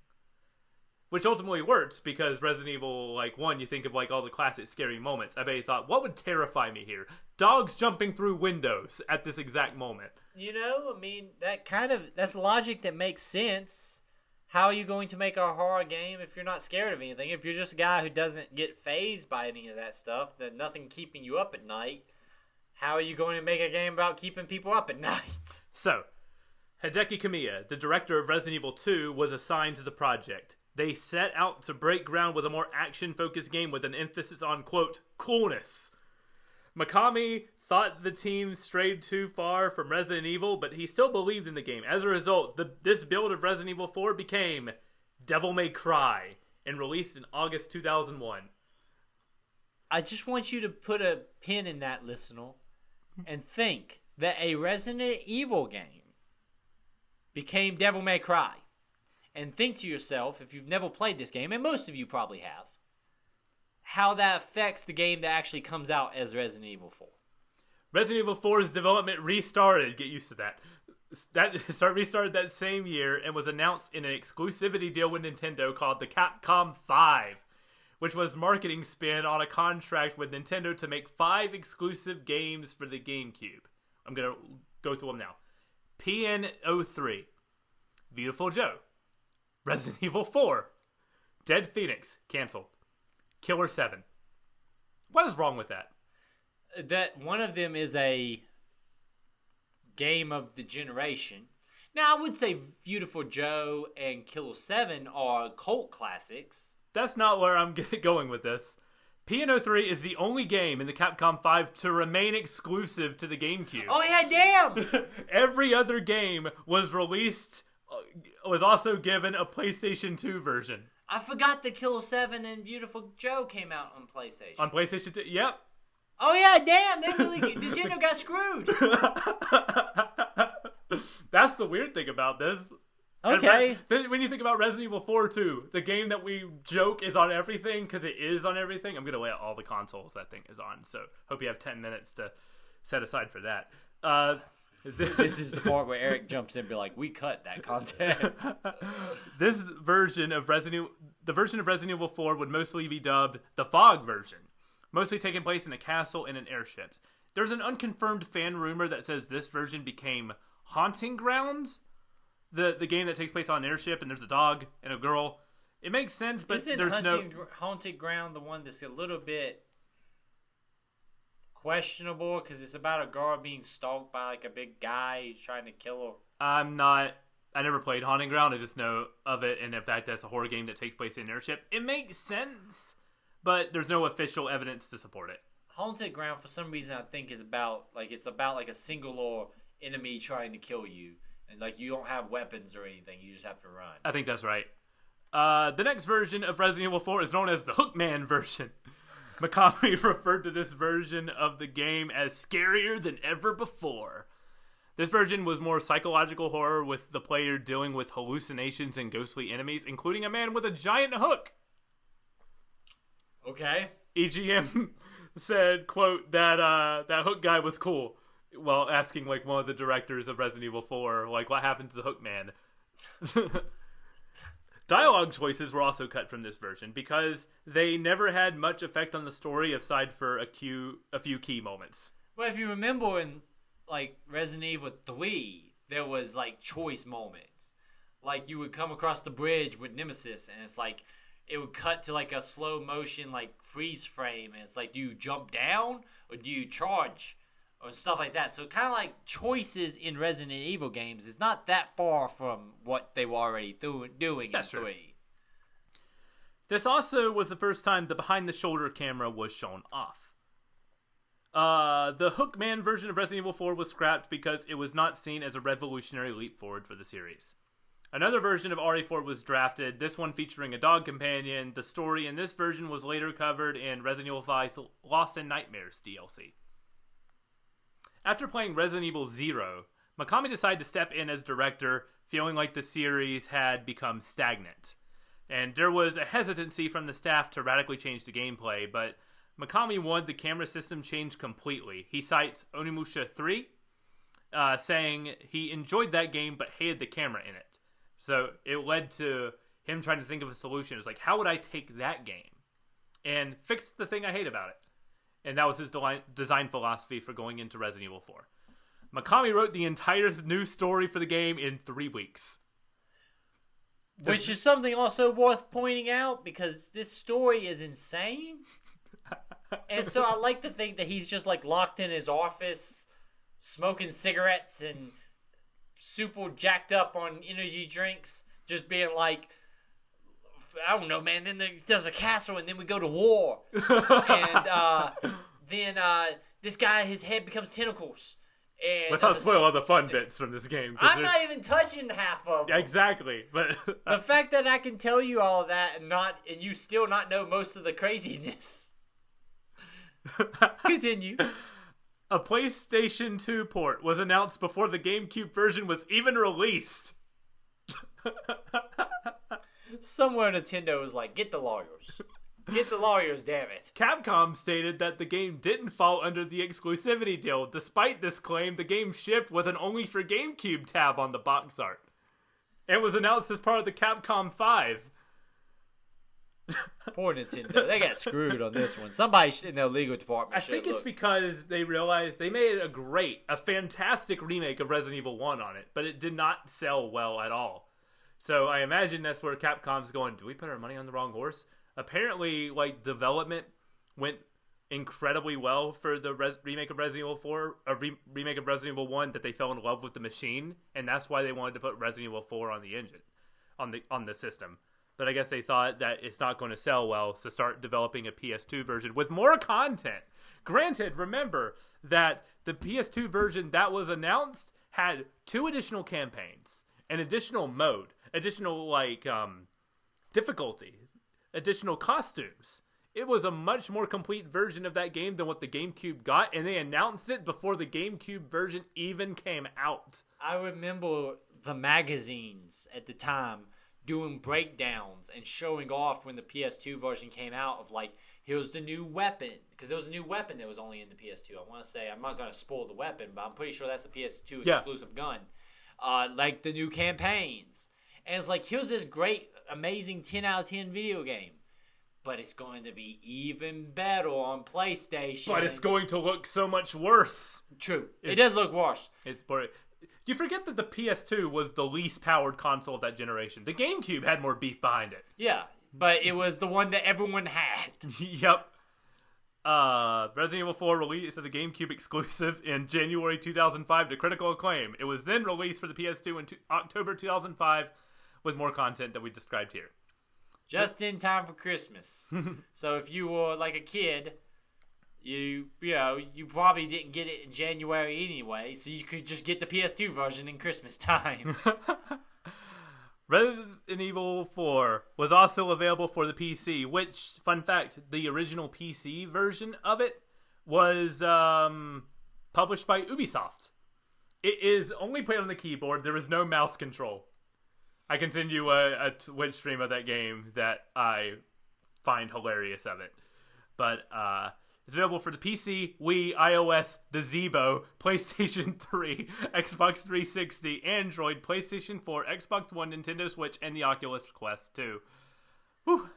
Which ultimately works, because Resident Evil 1, you think of like all the classic scary moments. I bet he thought, what would terrify me here? Dogs jumping through windows at this exact moment. I mean, that's logic that makes sense. How are you going to make a horror game if you're not scared of anything? If you're just a guy who doesn't get fazed by any of that stuff, then nothing keeping you up at night, how are you going to make a game about keeping people up at night? So, Hideki Kamiya, the director of Resident Evil 2, was assigned to the project. They set out to break ground with a more action-focused game with an emphasis on, quote, coolness. Mikami thought the team strayed too far from Resident Evil, but he still believed in the game. As a result, this build of Resident Evil 4 became Devil May Cry and released in August 2001. I just want you to put a pin in that, listener, and think that a Resident Evil game became Devil May Cry. And think to yourself, if you've never played this game, and most of you probably have, how that affects the game that actually comes out as Resident Evil 4. Resident Evil 4's development restarted. Get used to that. Restarted that same year and was announced in an exclusivity deal with Nintendo called the Capcom 5, which was marketing spin on a contract with Nintendo to make 5 exclusive games for the GameCube. I'm going to go through them now. PN03, Beautiful Joe, Resident Evil 4, Dead Phoenix, canceled, Killer 7. What is wrong with that? That one of them is a game of the generation. Now, I would say Beautiful Joe and Killer 7 are cult classics. That's not where I'm going with this. PN03 is the only game in the Capcom 5 to remain exclusive to the GameCube. Oh, yeah, damn! Every other game was released, was also given a PlayStation 2 version. I forgot that Killer 7 and Beautiful Joe came out on PlayStation. On PlayStation 2, yep. Oh, yeah, damn! Nintendo got screwed! That's the weird thing about this. Okay. When you think about Resident Evil 4 too, the game that we joke is on everything because it is on everything. I'm going to lay out all the consoles that thing is on, so hope you have 10 minutes to set aside for that. This is the part where Eric jumps in and be like, we cut that content. This version of Resident Evil 4 would mostly be dubbed the Fog version, mostly taking place in a castle and an airship. There's an unconfirmed fan rumor that says this version became Haunting Grounds, the game that takes place on an airship, and there's a dog and a girl. It makes sense, but Isn't there's Haunted Ground the one that's a little bit questionable because it's about a girl being stalked by like a big guy who's trying to kill her? I never played Haunting Ground. I just know of it, and in fact, that's a horror game that takes place in an airship. It makes sense, but there's no official evidence to support it. Haunted Ground, for some reason, I think is about a singular enemy trying to kill you. And, like, you don't have weapons or anything. You just have to run. I think that's right. The next version of Resident Evil 4 is known as the Hookman version. Mikami referred to this version of the game as scarier than ever before. This version was more psychological horror, with the player dealing with hallucinations and ghostly enemies, including a man with a giant hook. Okay. EGM said, quote, that hook guy was cool. While asking, like, one of the directors of Resident Evil 4, like, what happened to the Hook Man? Dialogue choices were also cut from this version because they never had much effect on the story aside for a few key moments. Well, if you remember in, like, Resident Evil 3, there was, like, choice moments. Like, you would come across the bridge with Nemesis, and it's like, it would cut to, like, a slow motion, like, freeze frame, and it's like, do you jump down, or do you charge? Or stuff like that. So kind of like choices in Resident Evil games is not that far from what they were already doing in 3. This also was the first time the behind-the-shoulder camera was shown off. The Hookman version of Resident Evil 4 was scrapped because it was not seen as a revolutionary leap forward for the series. Another version of RE4 was drafted, this one featuring a dog companion. The story in this version was later covered in Resident Evil 5's Lost in Nightmares DLC. After playing Resident Evil 0, Mikami decided to step in as director, feeling like the series had become stagnant. And there was a hesitancy from the staff to radically change the gameplay, but Mikami wanted the camera system changed completely. He cites Onimusha 3, saying he enjoyed that game but hated the camera in it. So it led to him trying to think of a solution. It's like, how would I take that game and fix the thing I hate about it? And that was his design philosophy for going into Resident Evil 4. Mikami wrote the entire new story for the game in 3 weeks. Which is something also worth pointing out, because this story is insane. And so I like to think that he's just like locked in his office, smoking cigarettes and super jacked up on energy drinks, just being like, I don't know, man. Then there's a castle, and then we go to war, and then this guy, his head becomes tentacles. And let's not spoil all the fun bits from this game. I'm not even touching half of them. Exactly, but the fact that I can tell you all of that and you still not know most of the craziness. Continue. A PlayStation 2 port was announced before the GameCube version was even released. Somewhere Nintendo was like, get the lawyers. Get the lawyers, damn it. Capcom stated that the game didn't fall under the exclusivity deal. Despite this claim, the game shipped with an Only for GameCube tab on the box art. It was announced as part of the Capcom 5. Poor Nintendo. They got screwed on this one. Somebody in their legal department I think it's because they realized they made a fantastic remake of Resident Evil 1 on it, but it did not sell well at all. So I imagine that's where Capcom's going, do we put our money on the wrong horse? Apparently, like, development went incredibly well for the remake of Resident Evil 4, a remake of Resident Evil 1, that they fell in love with the machine, and that's why they wanted to put Resident Evil 4 on the engine, on the system. But I guess they thought that it's not going to sell well, so start developing a PS2 version with more content. Granted, remember that the PS2 version that was announced had 2 additional campaigns, an additional mode, additional, like, difficulty, additional costumes. It was a much more complete version of that game than what the GameCube got, and they announced it before the GameCube version even came out. I remember the magazines at the time doing breakdowns and showing off when the PS2 version came out of, like, here's the new weapon. Because there was a new weapon that was only in the PS2. I want to say, I'm not going to spoil the weapon, but I'm pretty sure that's a PS2 exclusive gun. Like, the new campaigns. And it's like, here's this great, amazing 10 out of 10 video game. But it's going to be even better on PlayStation. But it's going to look so much worse. True. It does look worse. You forget that the PS2 was the least powered console of that generation. The GameCube had more beef behind it. Yeah, but it was the one that everyone had. Yep. Resident Evil 4 released as a GameCube exclusive in January 2005 to critical acclaim. It was then released for the PS2 in October 2005 with more content that we described here. Just in time for Christmas. So if you were like a kid, you probably didn't get it in January anyway, so you could just get the PS2 version in Christmas time. Resident Evil 4 was also available for the PC, which, fun fact, the original PC version of it was published by Ubisoft. It is only played on the keyboard. There is no mouse control. I can send you a Twitch stream of that game that I find hilarious of it. But it's available for the PC, Wii, iOS, the Zeebo, PlayStation 3, Xbox 360, Android, PlayStation 4, Xbox One, Nintendo Switch, and the Oculus Quest 2. Whew.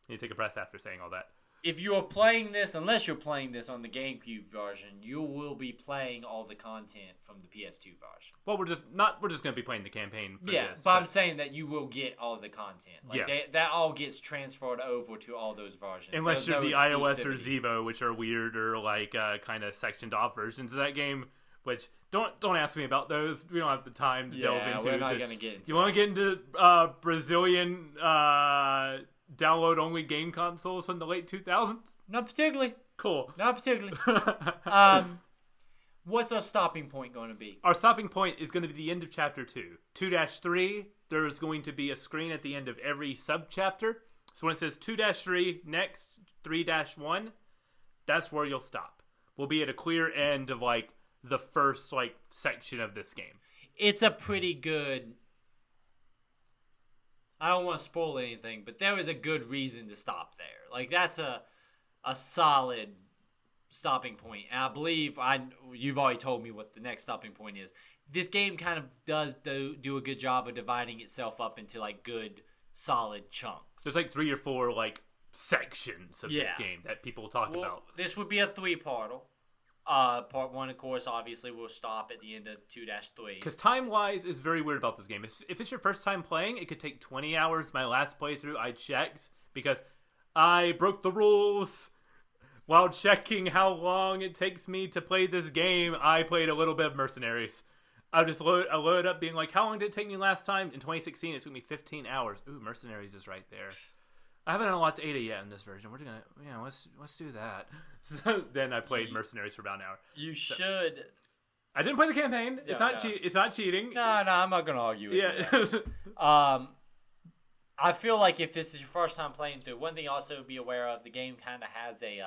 You take a breath after saying all that. If you are playing this, unless you're playing this on the GameCube version, you will be playing all the content from the PS2 version. Well, we're just going to be playing the campaign for this. But I'm saying that you will get all the content. Like, yeah. That all gets transferred over to all those versions. Unless you're the iOS or Zeebo, which are weird or like kind of sectioned off versions of that game. Which don't ask me about those. We don't have the time to delve into. We're not going to get into. You want to get into Brazilian download only game consoles from the late 2000s? Not particularly. Cool. Not particularly. What's our stopping point going to be? Our stopping point is going to be the end of chapter 2. 2-3, there's going to be a screen at the end of every sub-chapter. So when it says 2-3, next 3-1, that's where you'll stop. We'll be at a clear end of, like, the first, like, section of this game. It's a pretty good... I don't want to spoil anything, but there is a good reason to stop there. Like, that's a solid stopping point. And I believe you've already told me what the next stopping point is. This game kind of does do a good job of dividing itself up into, like, good, solid chunks. There's, like, 3 or 4, like, sections of this game that people talk about. This would be a 3-parter. Part 1, of course, obviously will stop at the end of 2-3. Because time-wise is very weird about this game. If it's your first time playing, it could take 20 hours. My last playthrough, I checked because I broke the rules. While checking how long it takes me to play this game, I played a little bit of Mercenaries. I loaded up being like, how long did it take me last time? In 2016, it took me 15 hours. Ooh, Mercenaries is right there. I haven't unlocked Ada yet in this version. We're gonna, let's do that. So then I played Mercenaries for about an hour. You should. I didn't play the campaign. It's not cheating. No, I'm not gonna argue with you. I feel like if this is your first time playing through, one thing also to be aware of, the game kind of has a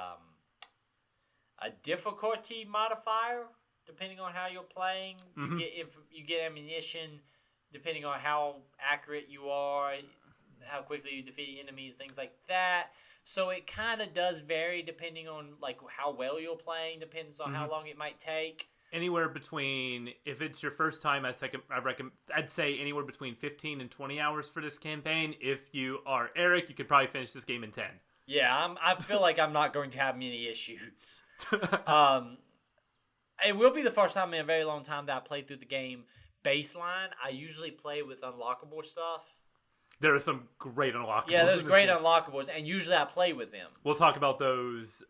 difficulty modifier depending on how you're playing. Mm-hmm. You get ammunition depending on how accurate you are. How quickly you defeat enemies, things like that. So it kind of does vary depending on, like, how well you're playing, depends on how long it might take. anywhere between, if it's your first time, I'd say anywhere between 15 and 20 hours for this campaign. If you are Eric, you could probably finish this game in 10. Yeah, I feel like I'm not going to have many issues. It will be the first time in a very long time that I played through the game baseline. I usually play with unlockable stuff. There are some great unlockables. Yeah, there's great unlockables, and usually I play with them. We'll talk about those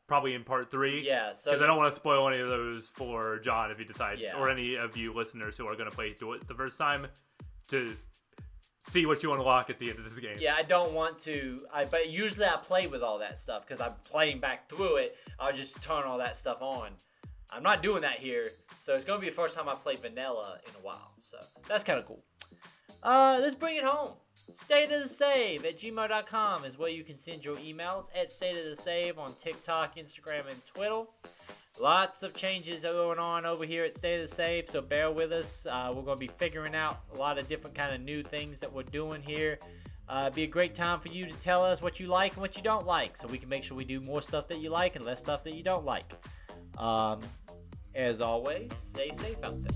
probably in part 3. Yeah, because I don't want to spoil any of those for John if he decides, Yeah. or any of you listeners who are going to play through it the first time, to see what you unlock at the end of this game. Yeah, I don't want to. But usually I play with all that stuff because I'm playing back through it. I'll just turn all that stuff on. I'm not doing that here, so it's going to be the first time I play vanilla in a while. So that's kind of cool. Let's bring it home. stateofthesave@gmail.com is where you can send your emails. At stateofthesave on TikTok, Instagram, and Twitter. Lots of changes going on over here at State of the Save, so bear with us. We're going to be figuring out a lot of different kind of new things that we're doing here. Be a great time for you to tell us what you like and what you don't like, so we can make sure we do more stuff that you like and less stuff that you don't like. As always, stay safe out there.